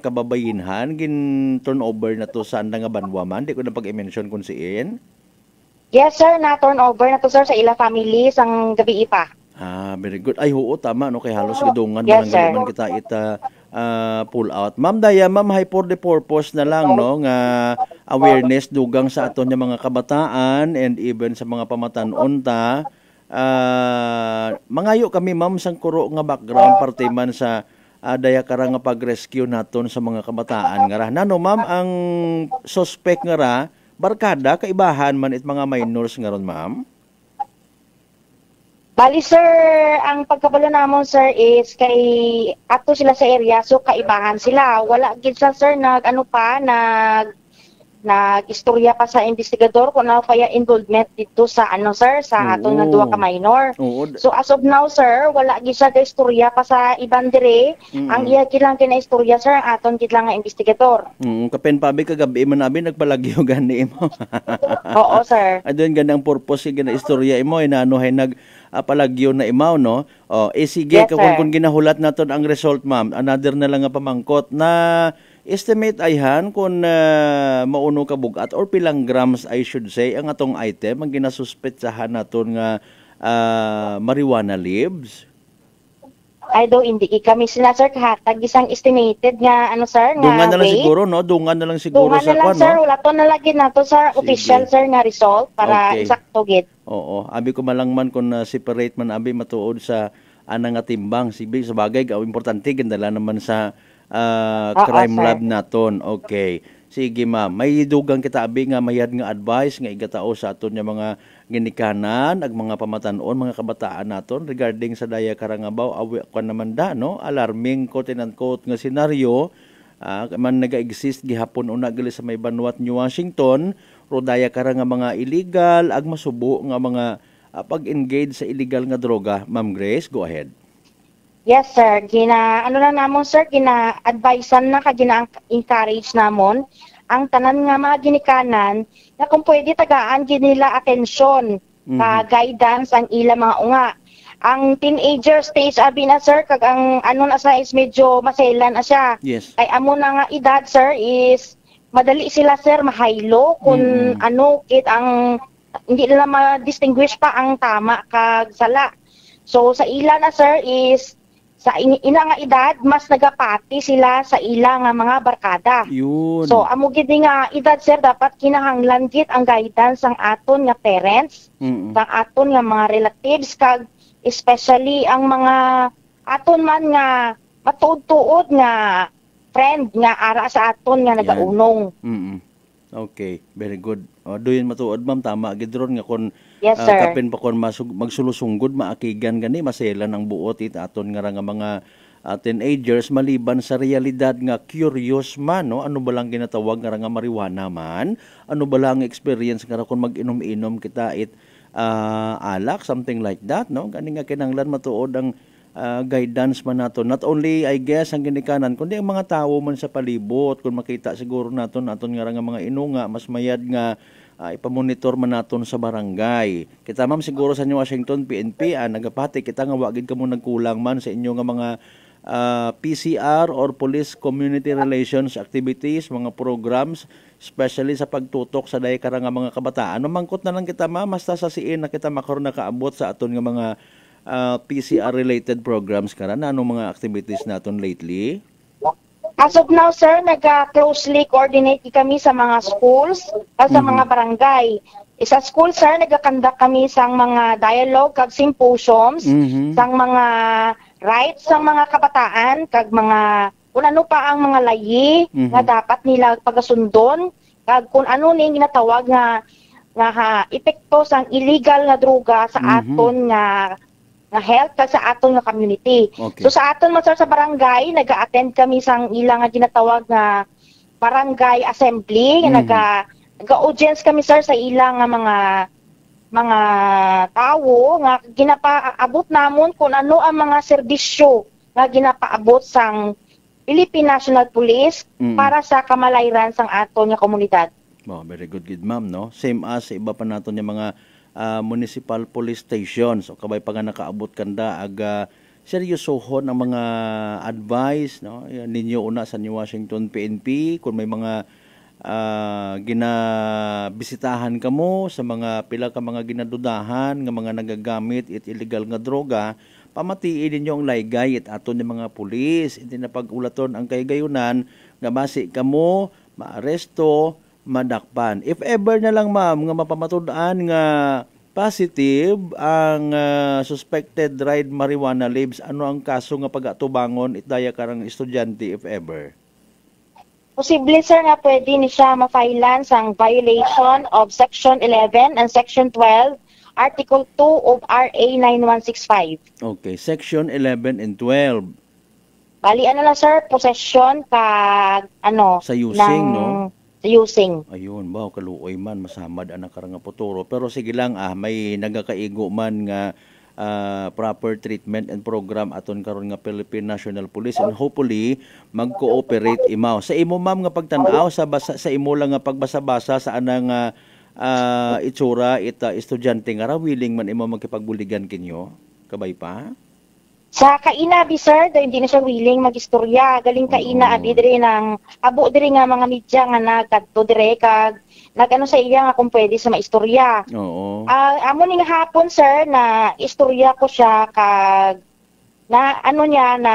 kababayinhan gin turnover na to saan nga banwa man, di ko na pag-i-mention kung siin. Yes, sir, na turn over na to, sir, sa ila family sang gabi pa. Very good. Ay, oo, tama, no, kay halos gidungan Yes, sir. man kita pull out. Ma'am Daya, ma'am, hay for the purpose na lang, no, nga awareness dugang sa aton yung mga kabataan and even sa mga pamatanon ta. Mangayo kami, ma'am, sang kuro nga background parte man sa daya kara nga pag-rescue naton sa mga kabataan nga ra. Nano, ma'am, ang suspect nga ra barkada kaibahan man it mga minors nga ron, ma'am? Bali, sir, ang pagkabalo namon, sir, is kay ato sila sa area, so kaibahan sila. Wala gid sa, sir, nag-istorya pa sa investigador kung ano kaya involvement dito sa sir, sa aton nga duha ka minor. So as of now, sir, wala gid sa istorya pa sa ibang dire. Ang iya gid lang kina-istorya, sir, ang aton gid lang nga investigador. Kapen pabi kagabi man abi nagpalagyo gani mo. Oo, sir. Adun ganang purpose gina istorya imo inanuhay palagyo na imaw, no? Sige, Yes, sir. kung ginahulat naton ang result, ma'am, another na lang nga pamangkot na estimate ayhan kung mauno ka bugat or pilang grams, I should say, ang atong item ang ginasuspetsahan naton nga marijuana leaves. Ay do hindi kami sila sir kahatag isang estimated nga ano sir nga Dungan na lang rate. siguro no, dungan na lang siguro Dungan sa na lang kwan sir, no. wala to nalagyan nato sir official sir nga result para Okay. eksakto gid. Oo, abi ko malangman kung separate man abi matuod sa anang nga timbang. Sibi sa bagay importante gandala naman sa crime sir. lab naton. Okay. Sige ma'am, may dugang kita abi nga mayad nga advice nga igatao sa aton nga mga ginikanan ag mga pamatanon mga kabataan naton regarding sa daya karangabaw awi ko naman da no alarming quote and unquote nga senaryo man naga-exist gihapon una gali sa may Banwat, New Washington ro daya karang nga mga illegal ag masubo nga mga pag-engage sa illegal nga droga. Ma'am Grace, go ahead. Yes sir, ano na namon sir, gina-advisean na gina-encourage namon ang tanan nga mga ginikanan na kung pwede tagaan nila atensyon guidance ang ila mga unga. Ang teenager stage abi na sir kag ang ano na sa is medyo maselan na siya. Yes. Ay amo na nga edad sir is madali sila sir mahaylo kung ano kit ang hindi nila ma-distinguish pa ang tama kag sala. So sa ila na sir is sa ina nga edad mas nagapati sila sa ila nga mga barkada. Yun. So amo gid nga edad sir dapat kinahanglan gid ang guidance ang aton nga parents, ang aton nga mga relatives kag especially ang mga aton man nga matuod-tuod nga friend nga ara sa aton nga nagaunong. Okay, very good. Doon matuod ma'am, tama gidron nga kon yes, sir. Kapin pa kon magsulusungod maakigan gani maselan ang buot aton nga mga teenagers maliban sa realidad nga curious man no ano ba lang ginatawag nga marijuana man ano ba lang experience nga kon mag-inom-inom kita alak something like that no gani nga kinahanglan matuod ang guidance man nato not only I guess ang ginikanan kundi ang mga tawo man sa palibot kung makita siguro naton nga mga inunga mas mayad nga ipamonitor man naton sa barangay. Kita ma'am siguro sa New Washington PNP nagapati kita nga wagid kamo nagkulang man sa inyo nga mga PCR or police community relations activities, mga programs especially sa pagtutok sa daya karang nga mga kabataan. Mangkot na lang kita ma'am basta sa siin na kita makaroon nakaabot sa aton nga mga PCR related programs karon anong mga activities naton lately? As of now sir, nag-closely coordinate kami sa mga schools at sa mga barangay. Sa school sir, nag-conduct kami sa mga dialogue kag symposiums sa mga rights sa mga kabataan kag mga kung ano pa ang mga layi nga dapat nila pagasundon kag kung ano ning ginatawag nga epekto sang illegal nga droga sa aton nga health kag sa aton nga community. Okay. So sa aton man sir sa barangay naga-attend kami sang ilang nga ginatawag nga barangay assembly naga-audience kami sir sa ilang nga mga tawo nga ginapaabot namon kung ano ang mga serbisyo nga ginapaabot sang Philippine National Police para sa kamalayran sang aton nga komunidad. Very good ma'am no. Same as sa iba pa naton yung mga municipal police stations o kabay pa nga nakaabot kanda seryosohon ang mga advice no ninyo una sa New Washington PNP kung may mga ginabisitahan kamo sa mga pila ka mga ginadudahan nga mga nagagamit illegal nga droga pamatiin ninyo ang laygay aton ng mga pulis hindi na pag-ulaton ang kaygayunan nga basi kamo maaresto madakpan. If ever na lang ma'am nga mapamatud-an nga positive ang suspected dried marijuana leaves, ano ang kaso nga pag-atubangon itdaya karang estudyante if ever? Posible sir nga pwede ni siya ma-filean sang violation of Section 11 and Section 12, Article 2 of RA 9165. Okay, Section 11 and 12. Bali ano lang sir, possession kag sa using no? Using. Ayun, kaluoy man masamad anak karang puturo. Pero sige lang may nagakaigo man nga proper treatment and program aton karon nga Philippine National Police and hopefully mag-cooperate imaw. Sa imo ma'am nga pagtan-aw sa imo lang nga pagbasa-basa sa anang itsura estudyante nga willing man imo magkipagbuligan kinyo. Kabay pa? Sa kaina abi sir, hindi na siya willing magistorya. Galing kaina abi diri nang abo diri nga mga media nga nagkadto dire kag nagano sa iya nga kung pwede sa maistorya. Oo. Amo ning hapon sir na istorya ko siya kag na ano niya na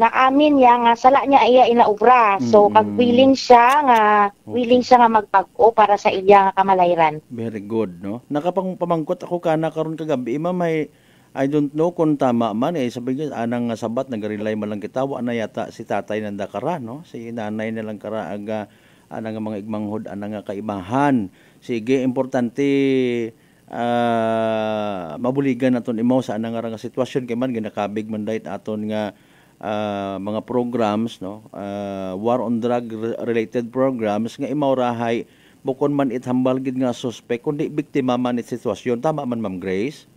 amin niya nga sala niya iya inaubra. So pag willing siya nga magpag-o para sa iya nga kamalayran. Very good, no? Nakapamangkot ako kana karon kagabi, ma'am, I don't know kung tama man sabi ko anang sabat nagarelay man lang kita wa na yata si tatay nanda kara, no? Si nanay na lang kara aga anang mga igmanghod anang kaibahan. Sige, importante mabuligan naton imo sa anang nga sitwasyon kay man ginakabig man dayt aton nga mga programs, no, war on drug related programs nga imaurahay bukon man hambal gid nga suspect kundi biktima man it sitwasyon. Tama man, Ma'am Grace?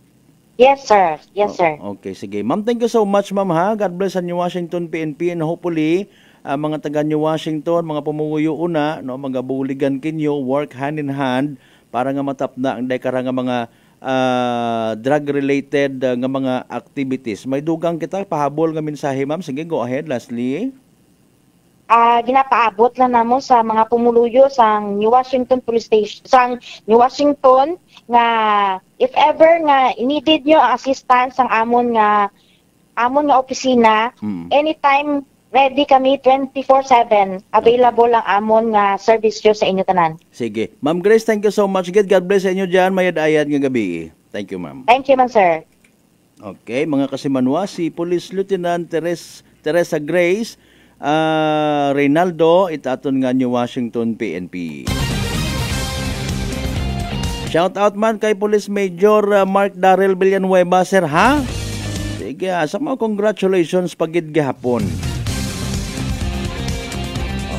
Yes sir, yes sir. Okay, sige ma'am, thank you so much ma'am ha. God bless sa New Washington PNP and hopefully mga taga New Washington, mga pumuguyo una, no, mga buligan kinyo, work hand in hand para nga matapna ang daykara nga mga drug-related nga mga activities. May dugang kita, pahabol nga mensahe, ma'am. Sige, go ahead, lastly. Ginapaabot lang namo sa mga pumuluyo sa New Washington Police Station, sa New Washington, nga if ever nga needed nyo assistance ang amon nga opisina, anytime ready kami 24/7. Available ang amon nga service sa inyo tanan. Sige. Ma'am Grace, thank you so much. God bless sa inyo dyan. Mayad-ayad nga gabi. Thank you, ma'am. Thank you, ma'am, sir. Okay, mga kasimanwa, si Police Lieutenant Teresa Grace Reynaldo, itaton nga New Washington PNP. Shout out man kay Police Major Mark Darrell Villanueva, sir, ha? Sige, sa mga congratulations pagid gihapon.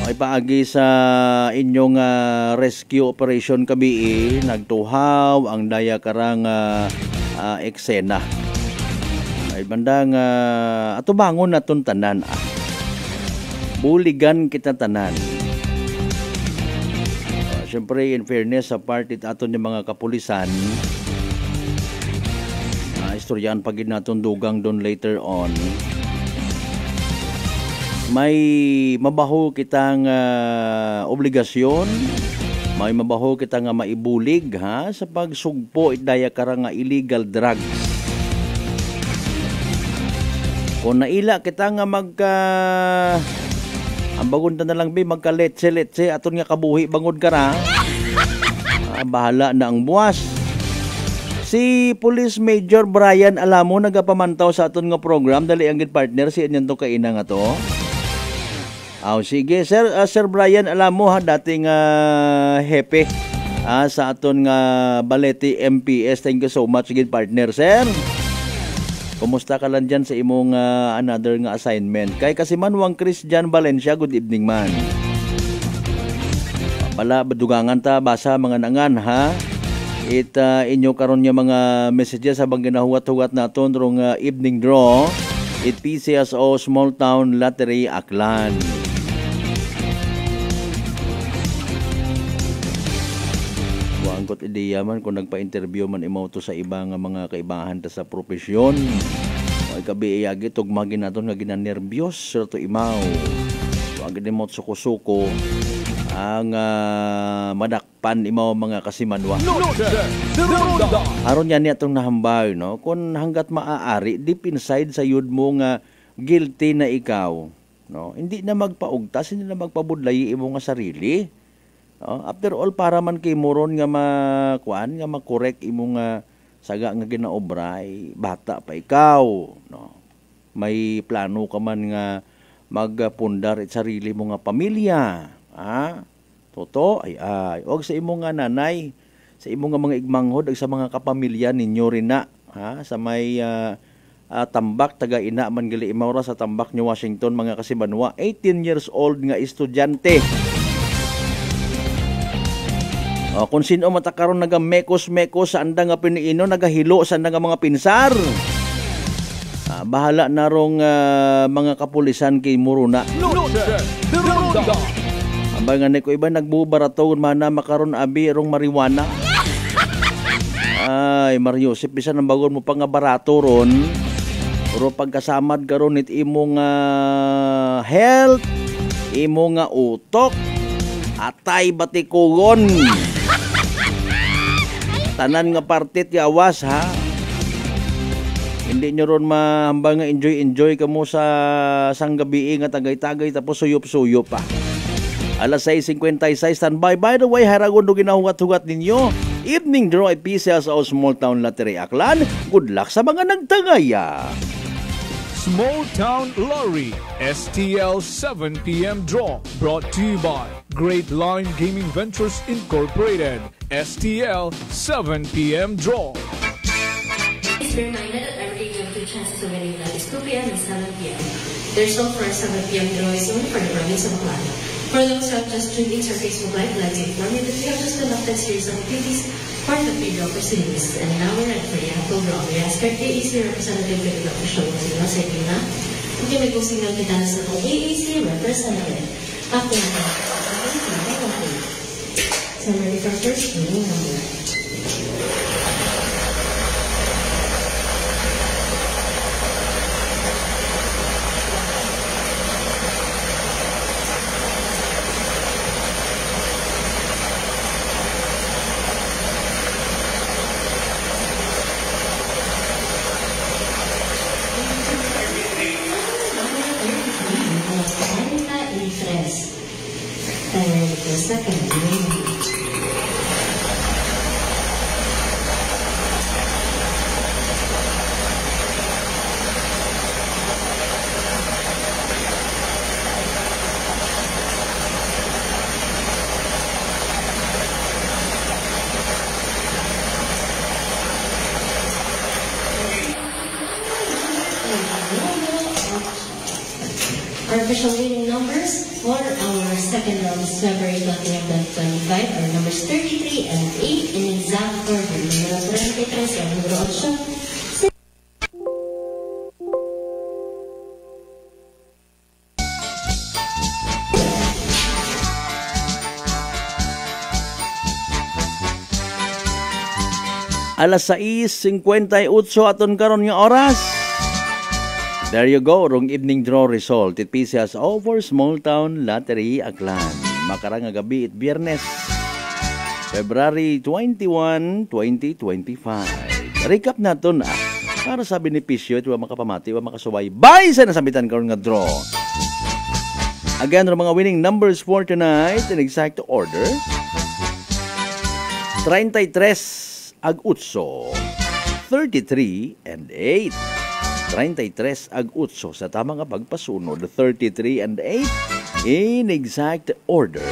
Ipaagi sa inyong rescue operation kabi nagtuhaw ang daya karang eksena. Ay bandang atubangon naton tanan. Buligan kita tanan. Siyempre in fairness sa party aton yung mga kapulisan. Istoryan pagid naton dugang don later on. May mabaho kitang obligasyon, may mabaho kita nga maibulig ha sa pagsugpo idaya kara nga illegal drugs. Kung naila kita nga ang bagon na lang magka-letse aton nga kabuhi bangod kara. Bahala na ang buwas. Si Police Major Brian Alamo nagapamantaw sa aton nga program dali ang gid partner si anyan to kaina nga to. Sige, Sir Brian, alam mo ha, dating hepe sa aton nga Balete MPS. Thank you so much, good partner, sir. Kumusta ka lang dyan sa imong another nga assignment? Kay kasi manwang Christian Valencia, good evening man. Pala, badugangan ta, basa mga nangan ha. Inyo karon nga mga messages habang ginahuwat-huwat naton rong evening draw. PCSO Small Town Lottery Aklan. Angkot ideya man kung nagpa-interview man imo to sa iba nga mga kaibahan ta sa profesyon. Ay kabi iyagi tugmagin naton nga ginanerbyos sir to imaw. Wag din mo suko-suko ang madakpan imaw mga kasimanwa. Aron yan niya itong nahambay, no? Kung hanggat maaari, deep inside sa yud mo nga guilty na ikaw, no? Hindi na magpaugtas, hindi na magpabudlay imo nga sarili. After all, para man kay moron nga nga makorek imo nga saga nga ginaobray, bata pa ikaw, no? May plano ka man nga magpundar it sarili mo nga pamilya, ha? Toto ay og sa imo nga nanay, sa imo nga mga igmanghod ag sa mga kapamilya ninyo rin na, ha? Sa may tambak taga ina man gali imawra sa tambak New Washington mga kasimanwa, 18 years old nga estudyante. Kung sino matakaron naga-mekos-mekos sa anda nga piniino, nagahilo sa anda nga mga pinsar. Bahala na rong mga kapulisan kay Muruna. Abay nga ko iba nagbubaraton man na makaron abi rong marijuana. Ay, Mario, Joseph, bisan ang bagon mo pa nga barato ron. Pero pagkasamad karon it imong health, imong nga utok, atay batikugon. Tanan nga partit yawas ha. Hindi nyo ron mahambang nga enjoy ka mo sa gabi nga tagay-tagay tapos suyop-suyop pa. Alas 6:56, standby. By the way, haragon do ginahugat-hugat ninyo. Evening draw at PCS o Small Town Lottery Aklan. Good luck sa mga nagtangaya. Small Town Lottery STL 7 p.m. draw brought to you by Great Line Gaming Ventures Incorporated. STL 7 p.m. draw. Please be reminded that every day you have 2 chances of winning, that is 2 p.m. and 7 p.m. There's no first 7 p.m. draw is only for the province of Aklan. For those who have just tuned into our Facebook Live, I'd like to inform you that we have just conducted series of activities for the pre-draw proceedings. And now we're ready for the actual draw. We ask our AAC representative to the official signal sa inyo na. Okay, may signal kita na sa AAC representative. After that, so I'm ready for first winning number. Second winning. Our official winning numbers for our second round is February 20 of 2025 are numbers 33 and 8 in exact order. Numero 33 sa numero 8. Alas 6:58 aton karon nga oras. There you go, rong evening draw result. It PCS over Small Town Lottery Aklan. Makarang nga gabi it Biyernes, February 21, 2025. Recap naton para sa benepisyo ito makapamati o makasuway. Bye sa nasambitan karon nga draw. Again, mga winning numbers for tonight in exact order. 33 ag 8, 33 and 8. 33 ag 8 sa tama nga pagpasunod, 33 and 8 in exact order.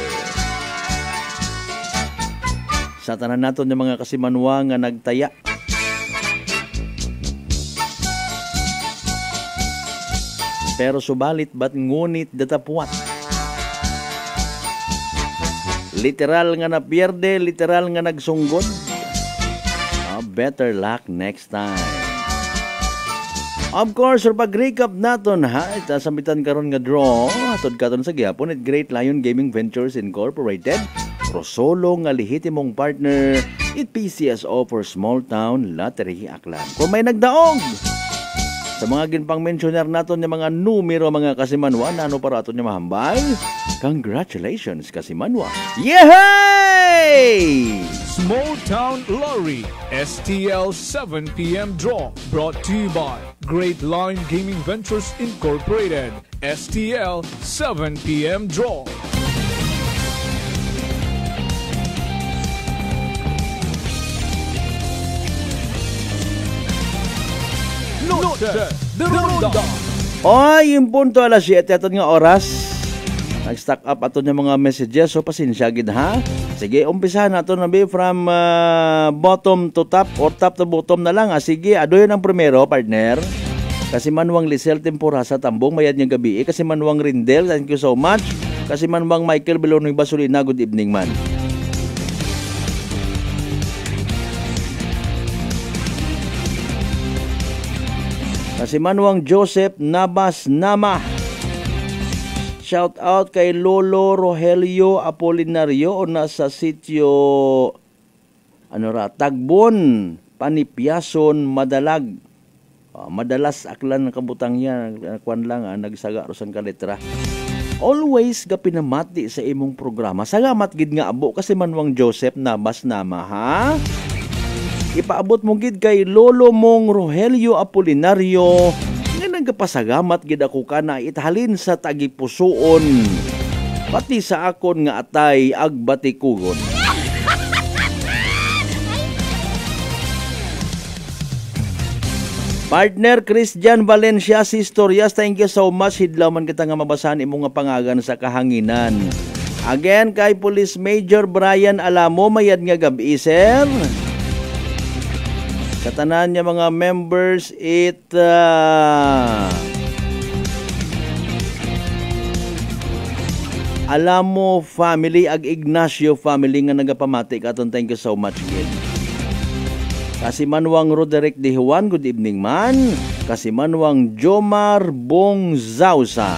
Sa tanan naton ng mga kasimanwa nga nagtaya, pero subalit ba't ngunit datapuat? Literal nga napierde, literal nga nagsunggod. Better luck next time. Of course, pag-recap naton sambitan karon nga draw atod katon sa gihapon at Great Lion Gaming Ventures Incorporated. Prosolo nga lehitimong partner it PCSO for Small Town Lottery Aklan. Kung may nagdaog sa mga ginpang-mentioner naton ng mga numero mga kasimanwa na ano para aton niya mahambal, congratulations kasimanwa. Yehey! Small Town Lottery STL 7 p.m. draw brought to you by Great Line Gaming Ventures Incorporated. STL 7 p.m. draw. Noche de Ronda. Oy, yung punto alas 7 aton nga oras. Nag-stack up ato ng mga messages, so pasensya gid ha. Sige, umpisahan nato na from bottom to top or top to bottom na lang. Sige, adoy ang primero, partner. Kasi Manwang Lisel Tempura sa Tambong, mayad niyang gabi. Kasi Manwang Rindel, thank you so much. Kasi Manwang Michael Belonoy Basulina, good evening man. Kasi Manwang Joseph Nabas Nama. Shout out kay Lolo Rogelio Apolinario o nasa sitio Tagbon, Panipyason, Madalag. Madalas aklan ng kabutang niya, kwan lang nagsaga rosan ka letra. Always ga pinamati sa imong programa. Salamat gid nga abo kasi Manwang Joseph Nabas Nama ha. Ipaabot mo gid kay lolo mong Rogelio Apolinario nga nagapasagamat gid ako kana itahalin sa tagipusoon pati sa akon nga atay agbatikugon. Partner Christian Valencia si Historias, thank you so much. Hidlaw man kita nga mabasahan imo nga pangagan sa kahanginan. Again kay Police Major Brian Alamo, mayad nga gabi sir. Katanan niya mga members Alamo family ag Ignacio family nga nagapamati katon, thank you so much again. Kasimanwang Roderick De Juan, good evening man. Kasimanwang Jomar Bong Zausa.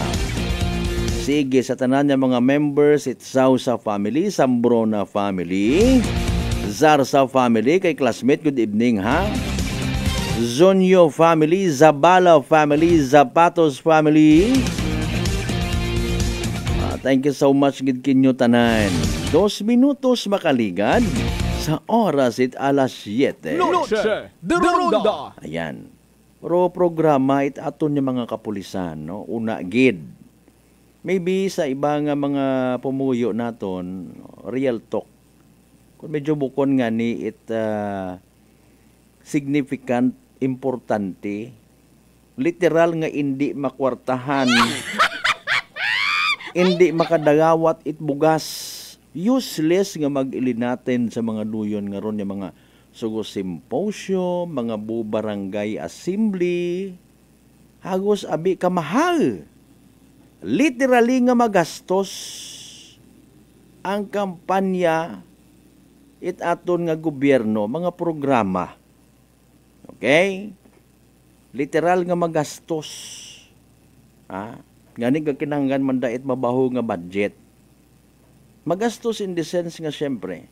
Sige, sa tanan niya mga members, it's Zausa family, Sambrona family, Zarsa family, kay classmate, good evening ha. Zonyo family, Zabala family, Zapatos family. Thank you so much gid kinyo tanan. 2 minutos makaligad sa oras it alas 7. Noche de Ronda. Ayan. Pero programa it aton yung mga kapulisan, no? Una gid. Maybe sa iba nga mga pumuyo naton, real talk. Kung medyo bukon nga ni it significant, importante, literal nga hindi makwartahan, hindi makadagawat it bugas, useless nga mag-ili natin sa mga duyon nga ron yung mga sugo symposium, mga barangay assembly, hagos abi kamahal. Literally nga magastos ang kampanya it aton nga gobyerno, mga programa. Okay? Literal nga magastos. Ngani ka kinahanglan man dait mabaho nga budget. Magastos in the sense nga syempre,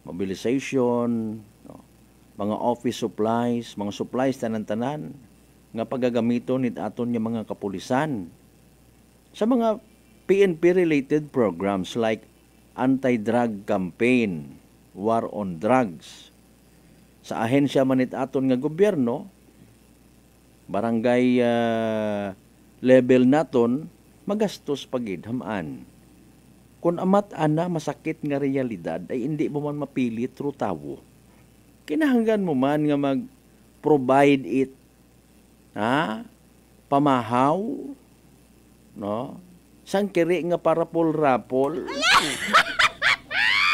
mobilization, no? Mga office supplies, mga supplies tanan-tanan nga paggagamiton nit aton nga mga kapulisan. Sa mga PNP-related programs like anti-drug campaign, war on drugs. Sa ahensya man it aton nga gobyerno, barangay level naton, magastos pagid hamaan. Kung amat ana masakit nga realidad ay hindi mo man mapili through tawo. Kinahanglan mo man nga mag-provide it pamahaw, no? Sangkiri nga parapol-rapol.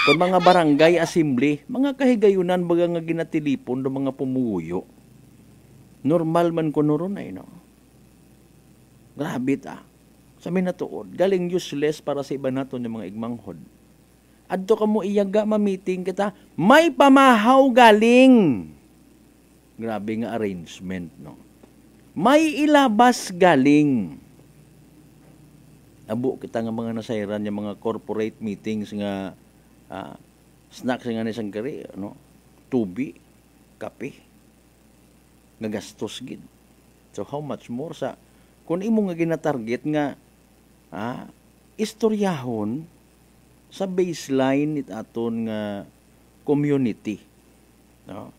Kung mga barangay assembly, mga kahigayunan baga nga ginatilipon do mga pumuyo. Normal man kuno ron ay no. Grabe ta. Sa minatuod, galing useless para sa iba naton yung mga igmanghod. Adto ka mo iyaga ma-meeting kita, may pamahaw galing. Grabe nga arrangement, no? May ilabas galing. Abo kita nga mga nasayran yung mga corporate meetings nga snacks nga ni sangkari, no? Tubi, kape, nagastos gid. So how much more sa kung imo nga gina-target nga istoryahon sa baseline it aton nga community, no?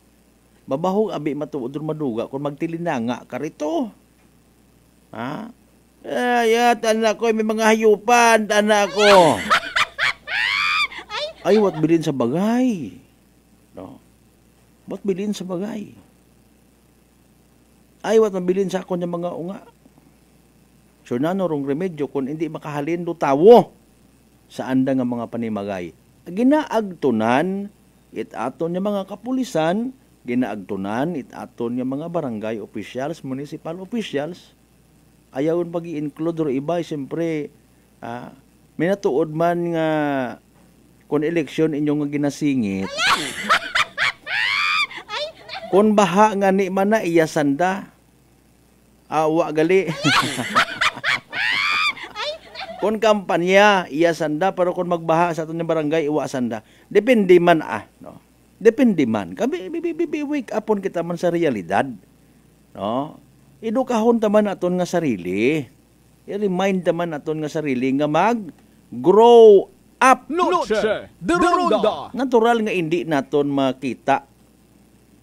Babahog abi matuod maduga kung magtilinanga ka rito. Tanak ko may mga hayupan, tanak ko. Ay, wat bilin sa bagay. No? Wat bilin sa bagay. Ay, wat mabilin sa akon yung mga unga. So, nanorong remedyo kung hindi makahalin do tawo sa anda nga mga panimagay. Ginaagtunan, it aton yung mga kapulisan, ginaagtunan, it aton yung mga barangay officials, municipal officials, ayawon pag-i-include or iba, siyempre, minatuod man nga kung eleksyon inyong nga ginasingit, kung baha nga ni man na iyasanda, awa gali. Kung kampanya, iyasanda, pero kung magbaha sa aton yung barangay, iwasanda. Depende man no? Depende man. Kami, wake upon kita man sa realidad. No? Edukahon taman aton nga sarili. I-remind taman aton nga sarili nga mag-grow up. Noche de Ronda. Natural nga hindi naton makita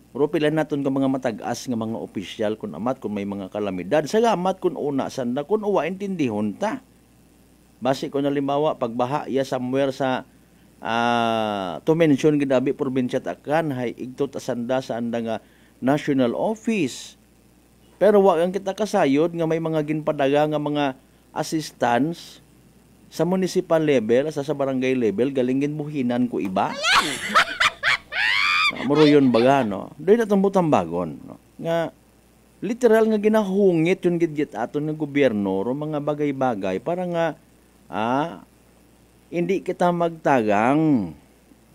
Pero pila naton ka mga matag-as nga mga opisyal kung amat kung may mga kalamidad. Salamat kung una sanda kung uwa intindihon ta. Basi ko nalimbawa pagbaha ya somewhere sa to mention gidabi probinsya takan hay igtot asanda sa anda nga national office. Pero wa ang kita kasayod nga may mga ginpadaga nga mga assistance sa municipal level sa barangay level galingin buhinan ko iba. Muro yun baga, no? Doon natong butambagon, no? Nga, literal nga ginahungit yung gidgit aton ng gobyerno o mga bagay-bagay para nga, hindi kita magtagang,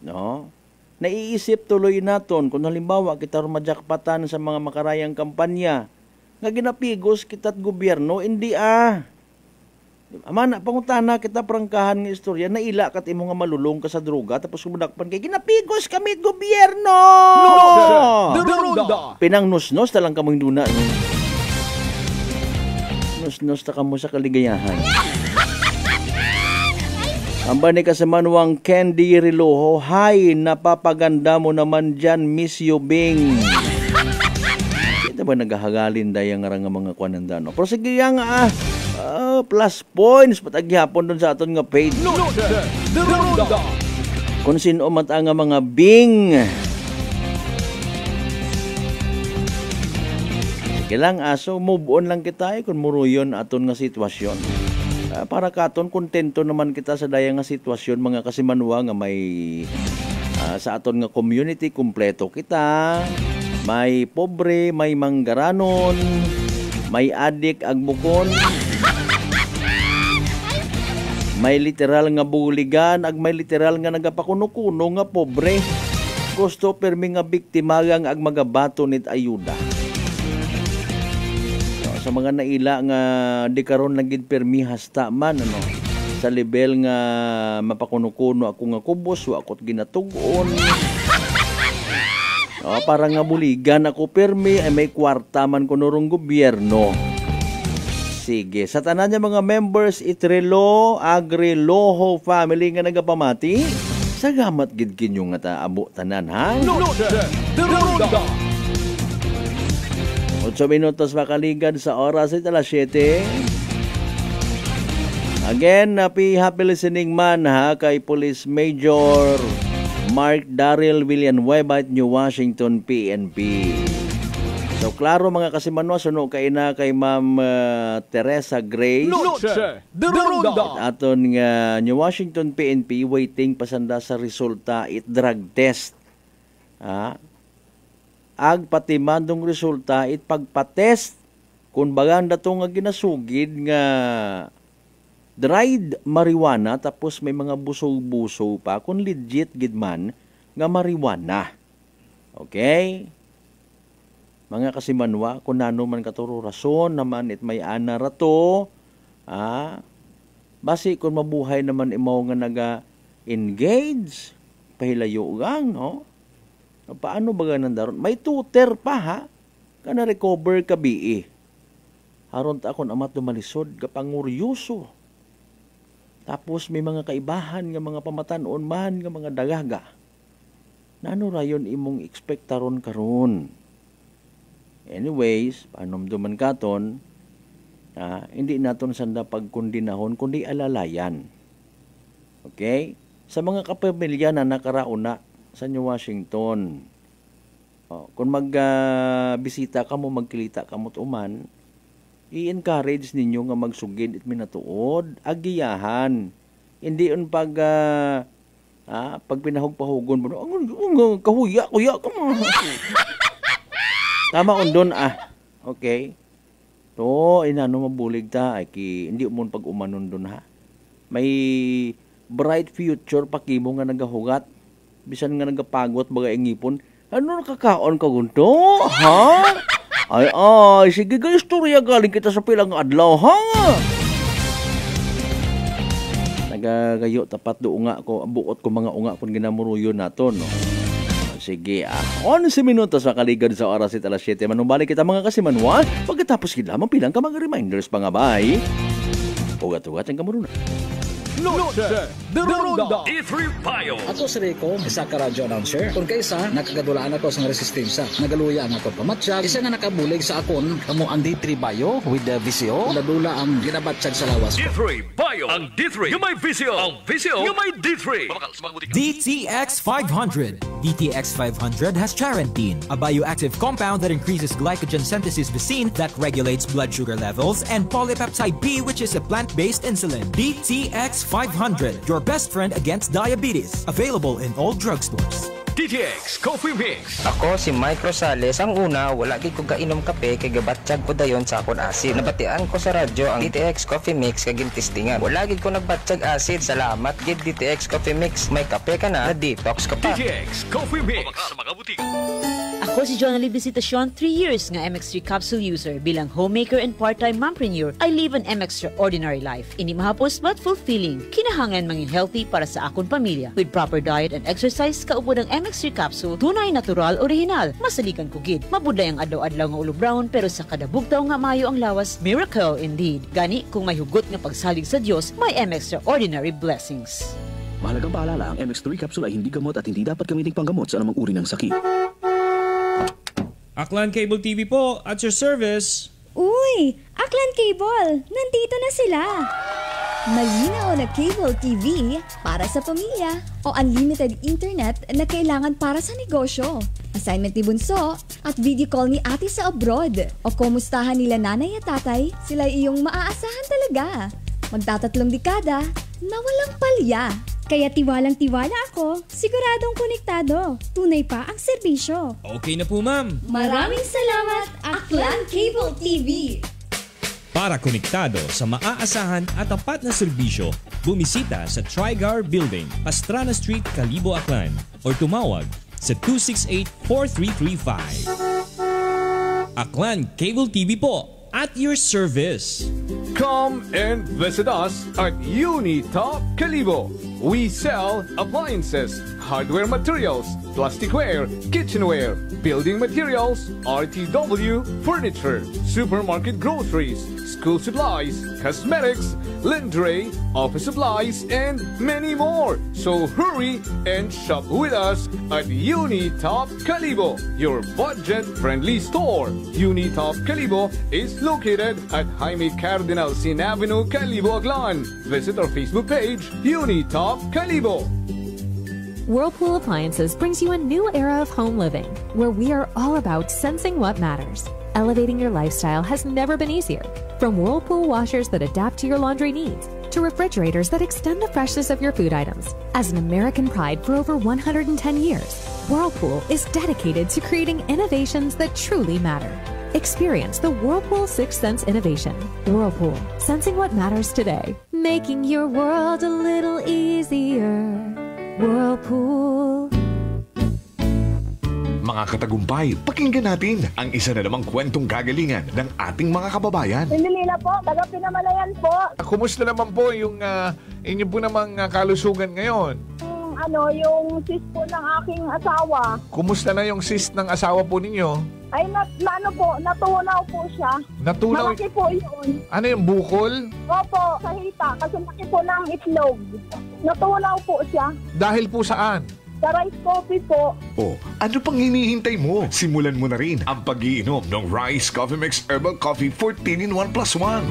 no? Naiisip tuloy naton kung halimbawa kita rumadjakpatan sa mga makarayang kampanya, nga ginapigos kita't gobyerno, hindi Amana, pangutana kita prangkahan ng istorya, naila kat imo nga malulong ka sa droga, tapos kumunakpan kay, ginapigos kami gobyerno! Pinangnusnos talang kamong duna. Nusnos ta kamo sa kaligayahan. Amba ni kasamanuang Candy Riloho, hay, napapaganda mo naman dyan, Miss Yubing. Kita ba nagahagalin dayang nga mga kwanandano? Pero sige nga plus points patagyapon dun sa aton nga page. Kung sino mata nga mga bing. Kailang aso, move on lang kita kung muruyon aton nga sitwasyon. Para katon, kontento naman kita sa dayang nga sitwasyon mga kasimanwa nga may sa aton nga community, kumpleto kita. May pobre, may manggaranon, may adik agbukon. May literal nga buligan, ag may literal nga nagapakuno-kuno nga pobre. Gusto permi nga biktima nga ag magabato nit ayuda. So, sa mga naila nga di karon nagid permi hasta man sa level nga mapakuno-kuno ako nga kubos wa akot ginatugon. Para nga buligan ako permi ay may kwarta man kuno rong gobyerno. Sige, sa tanan niya mga members, Itrelo, Agriloho family nga nagapamati, sagamat gid kinyo nga abo tanan, ha? 8 minutos makaligad sa oras ay alas 7. Again, happy listening man, ha, kay Police Major Mark Daryl Villanueva at New Washington, PNP. So, klaro mga kasimanwa, suno kay na kay Ma'am Teresa Grace. Aton nga New Washington PNP waiting pasanda sa resulta it drug test. Ag patimandong resulta it pagpatest kung baganda to nga ginasugid nga dried marijuana tapos may mga busog-busog pa kung legit gid man nga marijuana. Okay? Mga kasimanwa, kung nano man katuro rason naman it may ana rato, basi kung mabuhay naman imaw nga naga-engage, pahilayo gang, no? Paano ba ganun daron? May tutor pa, ha? Kana recover ka bii. Haron ta akong amat dumalisod, kapanguryoso. Tapos may mga kaibahan nga mga pamatanon man nga mga dagaga. Nano rayon imong ekspektaron karon? Anyways, panomduman katon, hindi naton sanda pagkundinahon, kundi alalayan. Okay? Sa mga kapamilya na nakarauna sa New Washington, kung magbisita ka mo, magkilita ka mo tuman, i-encourage ninyo nga magsugid at minatuod, agiyahan. Hindi yun pag pinahog-pahugon mo, kahuya ka mo. Tama undon okay. To inano mabulig ta ay hindi umon pag umanon don, ha. May bright future pakimo nga nagahugat. Bisan nga nagapagot baga ingipon. Ano nakakaon ka gunto? Ha? Ay sige ga istorya galing kita sa pilang adlaw, ha. Nagagayo tapat do unga ko, buot ko mga unga kun ginamuruyo naton, no. Sige, 11 minutos makaligad sa oras at alas 7. Manumbalik kita mga kasimanwa. Pagkatapos kita lamang pilang ka mga reminders pangabay. Ugat-ugat ang kamaruna. Noche de Ronda. D3 Bio. Ako si Rico, isa ka radyo announcer. Kung kaysa, nakagadulaan ako sa resistensya. Nagaluya ang ako pamatsyag. Isa nga nakabulig sa akon, kamo ang D3 Bio with the VCO. Ladula ang ginabatsyag sa lawas. D3 Bio. Ang D3 yung may VCO. Ang VCO yung may D3. DTX 500. DTX 500 has charantine, a bioactive compound that increases glycogen synthesis vacine that regulates blood sugar levels, and polypeptide B, which is a plant-based insulin. DTX 500, your best friend against diabetes. Available in all drugstores. DTX Coffee Mix. Ako si Mike Rosales. Ang una, wala gid ko kainom kape kay gabatsyag ko dayon sa akon acid. Nabatian ko sa radyo ang DTX Coffee Mix kay gintistingan. Wala gid ko nagbatsyag acid. Salamat gid DTX Coffee Mix. May kape ka na detox ka pa. DTX Coffee Mix. Sa mga butika. Ako si Jonali Visitacion, 3 years nga MX3 capsule user. Bilang homemaker and part-time mompreneur, I live an extraordinary life. Hindi mahapos but fulfilling. Kinahangan mangin healthy para sa akong pamilya. With proper diet and exercise, kaupod ang MX3 capsule, tunay, natural, original. Masalikan ko gid. Mabuday ang adlaw-adlaw nga ulo brown, pero sa kada bugtaw nga mayo ang lawas, miracle indeed. Gani, kung may hugot nga pagsalig sa Diyos, may extraordinary blessings. Mahalagang paalala, ang MX3 capsule ay hindi gamot at hindi dapat gamiting panggamot sa anumang uri ng sakit. Aklan Cable TV po, at your service. Uy! Aklan Cable! Nandito na sila! Malinaw na cable TV para sa pamilya o unlimited internet na kailangan para sa negosyo. Assignment ni Bunso at video call ni ate sa abroad. O kumustahan nila nanay at tatay, sila iyong maaasahan talaga. Magtatatlong dekada na walang palya. Kaya tiwalang-tiwala ako, siguradong konektado. Tunay pa ang serbisyo. Okay na po, ma'am. Maraming salamat, Aklan Cable TV. Para konektado sa maaasahan at tapat na serbisyo, bumisita sa Trigar Building, Pastrana Street, Calibo, Aklan, or tumawag sa 268-4335. Aklan Cable TV po, at your service. Come and visit us at Unitop Calibo. We sell appliances, hardware materials, plasticware, kitchenware, building materials, RTW, furniture, supermarket groceries, school supplies, cosmetics, lingerie, office supplies, and many more. So hurry and shop with us at Unitop Calibo, your budget-friendly store. Unitop Calibo is located at Jaime Cardinal Sin Avenue, Calibo, Aklan. Visit our Facebook page, Unitop Calibo. Whirlpool Appliances brings you a new era of home living, where we are all about sensing what matters. Elevating your lifestyle has never been easier. From Whirlpool washers that adapt to your laundry needs, to refrigerators that extend the freshness of your food items. As an American pride for over 110 years, Whirlpool is dedicated to creating innovations that truly matter. Experience the Whirlpool 6th Sense innovation. Whirlpool, sensing what matters today. Making your world a little easier. Whirlpool. Mga katagumpay, pakinggan natin ang isa na namang kwentong kagalingan ng ating mga kababayan. Pindilila po, taga Pinamalayan po. Kumusta naman po yung inyo po namang kalusugan ngayon? Yung cyst po ng aking asawa. Kumusta na yung cyst ng asawa po ninyo? Ay, natunaw po siya. Natunaw? Malaki po yun. Ano yung bukol? Opo, sa hita. Kasi laki po ng itlog. Natunaw po siya. Dahil po saan? Sa rice coffee po. Oh, ano pang hinihintay mo? Simulan mo na rin ang pag-iinom ng Rice Coffee Mix Herbal Coffee 14-in-1+1.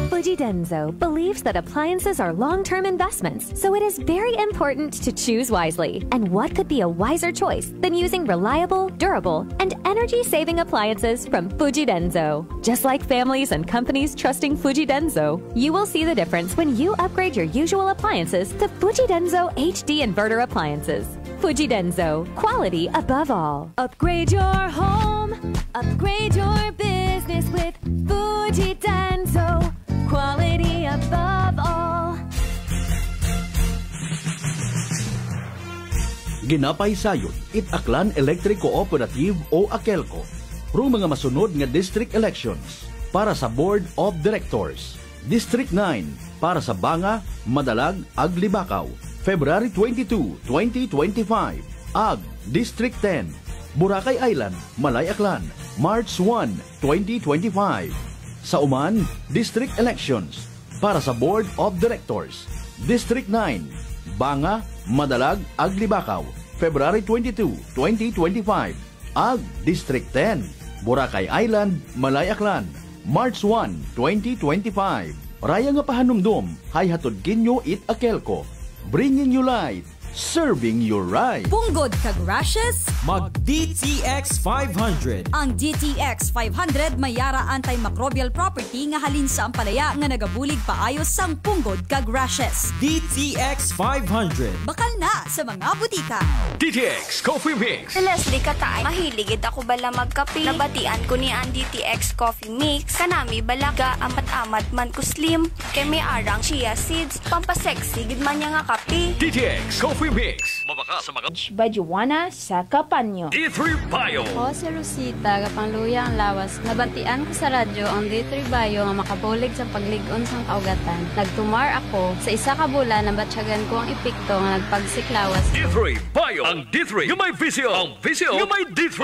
Fuji Denso believes that appliances are long-term investments, so it is very important to choose wisely. And what could be a wiser choice than using reliable, durable, and energy-saving appliances from Fuji Denso? Just like families and companies trusting Fuji Denso, you will see the difference when you upgrade your usual appliances to Fuji Denso HD Inverter appliances. Fuji Denso, quality above all. Upgrade your home, upgrade your business with Fuji Denso, quality above all. Ginapay sayon, Aklan Electric Cooperative o AKELCO. Pro mga masunod nga district elections para sa Board of Directors. District 9 para sa Banga, Madalag, Aglibakaw. February 22, 2025. Ag, District 10, Boracay Island, Malay Aklan, March 1, 2025. Sa Uman, District Elections para sa Board of Directors. District 9, Banga, Madalag, Aglibakaw, February 22, 2025. Ag District 10, Boracay Island, Malayaklan, March 1, 2025. Raya nga pahanumdum, hay hatod ginyo it akelko. Bringing you light, serving you right. Punggod kag rashes? Mag DTX 500. Ang DTX 500 mayara antimicrobial property nga halin sa ampalaya nga nagabulig paayos sang punggod kag rashes. DTX 500. Bakal na sa mga butika. DTX Coffee Mix. Si Leslie Katay, mahiligid ako bala magkape. Nabatian ko ni ang DTX Coffee Mix. Kanami balaga amat-amat man ko slim. Kay may arang chia seeds. Pampasexy gid man niya nga kape. DTX Coffee Mix. Mabaka sa mga Bajuana sa Kapanyo. D3 Bio. Ako si Rosita, kapangluya ang lawas. Nabatian ko sa radyo ang D3 Bio nga makabulig sa pagligon sang kaugatan. Nagtumar ako sa isa ka bulan na batsyagan ko ang epekto nga nagpagsiklawas. D3 Bio. Ang D3 yung may visyo. Ang visyo yung may D3.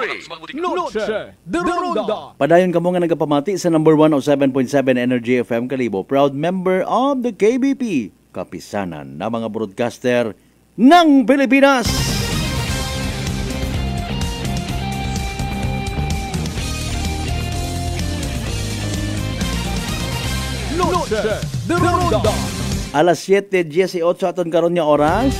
Noche de Ronda. Padayon kamo nga nagapamati sa number 107.7 Energy FM Kalibo. Proud member of the KBP. Kapisanan na mga broadcaster ng Pilipinas. Noche de Ronda. Alas 7:18 aton karon nga oras.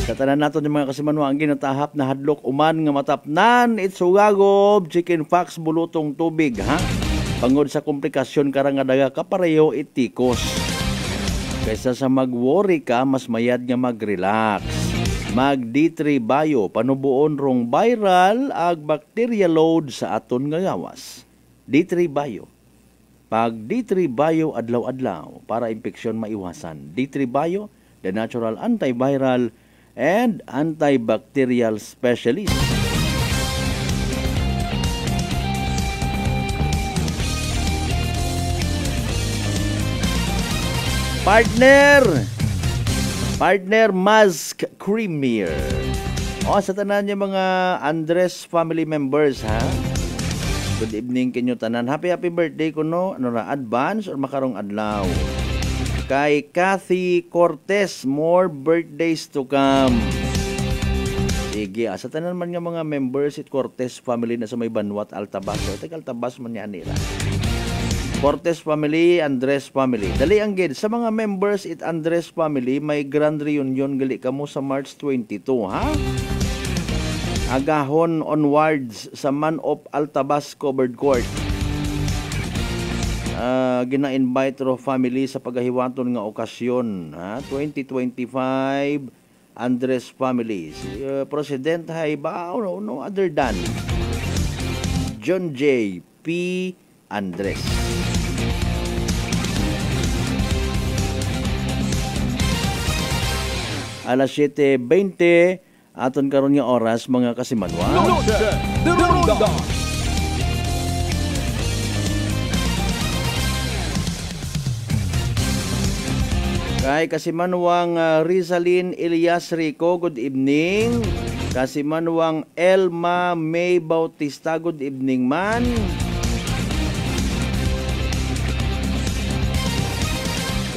Sa tanan naton yung mga kasimanwa ang ginatahap na hadlok uman nga matapnan itsugagob chicken fox bulutong tubig ha. Pangod sa komplikasyon karang nga daga kapareho itikos. Kaysa sa mag-worry ka, mas mayad nga mag-relax. Mag D3 Bio, panubuon rong viral ag bacteria load sa aton nga gawas. D3 Bio. Pag D3 Bio adlaw-adlaw para impeksyon maiwasan. D3 Bio, the natural antiviral and antibacterial specialist. Partner Mask Creamier. Sa tanan niya mga Andres family members ha. Good evening kinyo tanan. Happy birthday ko no. Ano ra advance or makarong adlaw. Kay Kathy Cortez, more birthdays to come. Sige, sa tanan man nga mga members it Cortez family na sa may Banwat Altabas. So, Altabas man niya nila. Cortez family, Andres family. Dali ang gid sa mga members it Andres family may grand reunion gali kamo sa March 22 ha. Agahon onwards sa Man of Altabas covered court. Gina-invite ro family sa pagahiwaton nga okasyon ha. 2025 Andres family. President hay ba no other than John J. P. Andres. Alas 7:20 aton karon nga oras mga kasimanwa. Noche de Ronda. Kay kasimanwang Rizalyn Elias Rico, good evening. Kasimanwang Elma May Bautista, good evening man.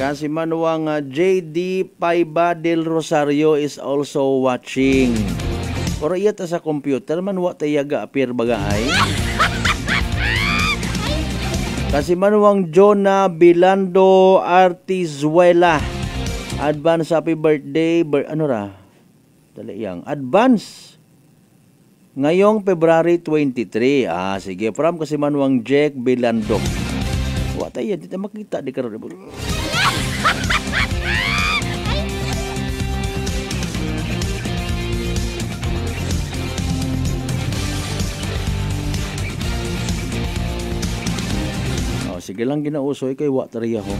Kasimanwang JD Paiba del Rosario is also watching. Pero iya ta sa computer man wa tayaga appear bagay. Kasimanwang Jonah Bilando Artizuela, advance happy birthday. Ano ra? Dali yang advance. Ngayong February 23. Sige. From Kasimanwang Jack Bilando. Wa tayo dito makita di karon. Sige lang ginausoy kay wa tariya ho.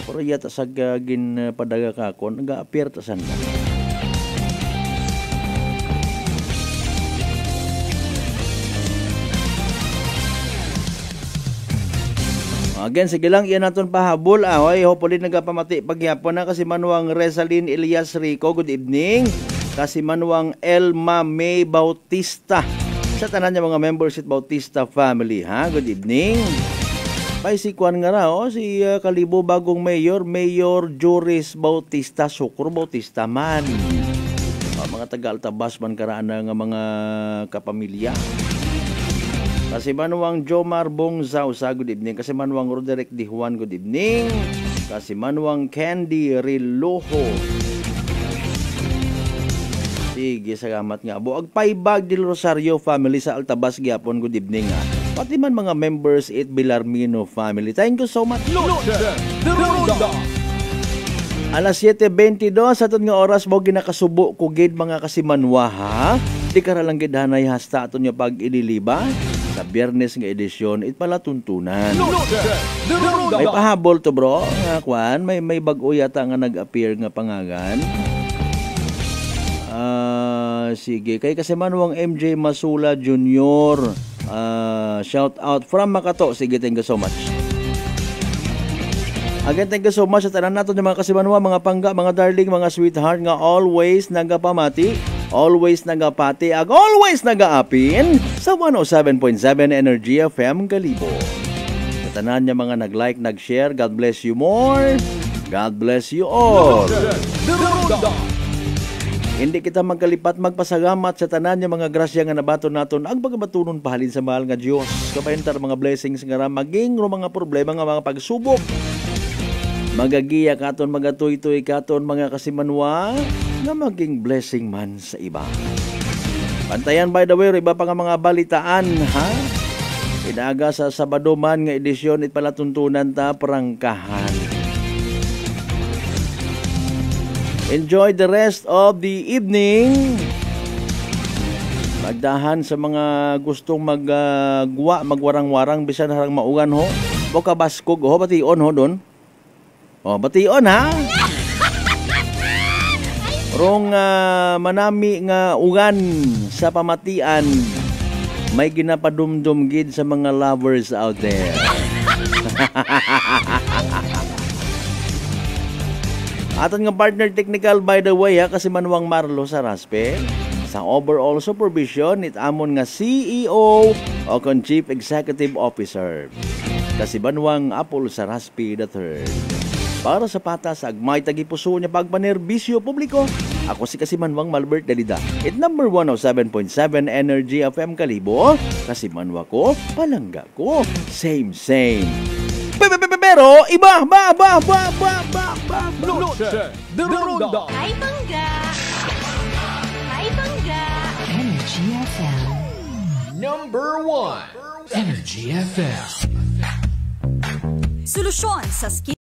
Pero yata sa gin padaga kakon nag-appear ta sanda. Again, sige lang iyan naton pahabol. Hopefully nagapamati pagyapon na kasi Manuang Rizalyn Elias Rico, good evening. Kasi Manuang Elma May Bautista. Sa tanan niya mga members at Bautista family, ha? Good evening. Paisikuan nga ra, si Kalibo bagong mayor, Mayor Joris Bautista, Sucro Bautista man. Mga taga-Altabas man karaan nga mga kapamilya. Kasi manuang Jomar Bongzao sa good evening. Kasi manuang Roderick Di Juan good evening. Kasi manuang Candy Riloho. Sige, salamat nga. Buag Paibag del Rosario family sa Altabas gyapon good evening ha. Pati man mga members it Bilarmino family. Thank you so much. Alas 7:22 sa aton nga oras mo ginakasubo ko gid mga kasimanwa ha. Di ka lang gid hanay hasta aton nga pag ililiba sa Biyernes nga edisyon it pala tuntunan. May pahabol to bro. Nga kwan, may bag-o yata nga nag-appear nga pangagan. Sige, kay kasimanwang MJ Masula Jr. Shout out from Makato. Sige, thank you so much. Again, thank you so much sa tanan nato ng mga kasimanwa, mga pangga, mga darling, mga sweetheart nga always nagapamati, always nagapati, ag always nagaapin sa 107.7 Energy FM Kalibo. Sa tanan niya mga nag-like, nag-share, God bless you more. God bless you all. Hindi kita magkalipat magpasalamat sa tanan niya mga grasya nga nabaton naton ang pagabatunon pahalin sa mahal nga Dios. Kapahintar mga blessings nga ra maging mga problema nga mga pagsubok. Magagiya katon, magatoy-toy katon mga kasimanwa nga maging blessing man sa iba. Pantayan by the way, iba pa nga mga balitaan ha. Inaga sa Sabado man nga edisyon it pala tuntunan ta prangkahan. Enjoy the rest of the evening. Magdahan sa mga gustong magwarang-warang bisan harang maugan ho. Boka baskog ho, bation ho don. Oh, bation ha. Rong manami nga ugan sa pamatian. May ginapadumdum gid sa mga lovers out there. Aton nga partner technical by the way ha, kasi manuang Marlo sa Raspe. Sa overall supervision, itamon nga CEO o kon Chief Executive Officer. Kasi manuang Apple sa Raspe III. Para sa patas, agmay tagipuso niya pagpanerbisyo publiko. Ako si Kasimanwang Malbert Dalida. It number 107.7 Energy FM Kalibo. Kasimanwa ko, palangga ko. Same. Pero iba ba The Ronda. Hi Bangga. Energy FM number 1. Energy FM. Solusyon sa skin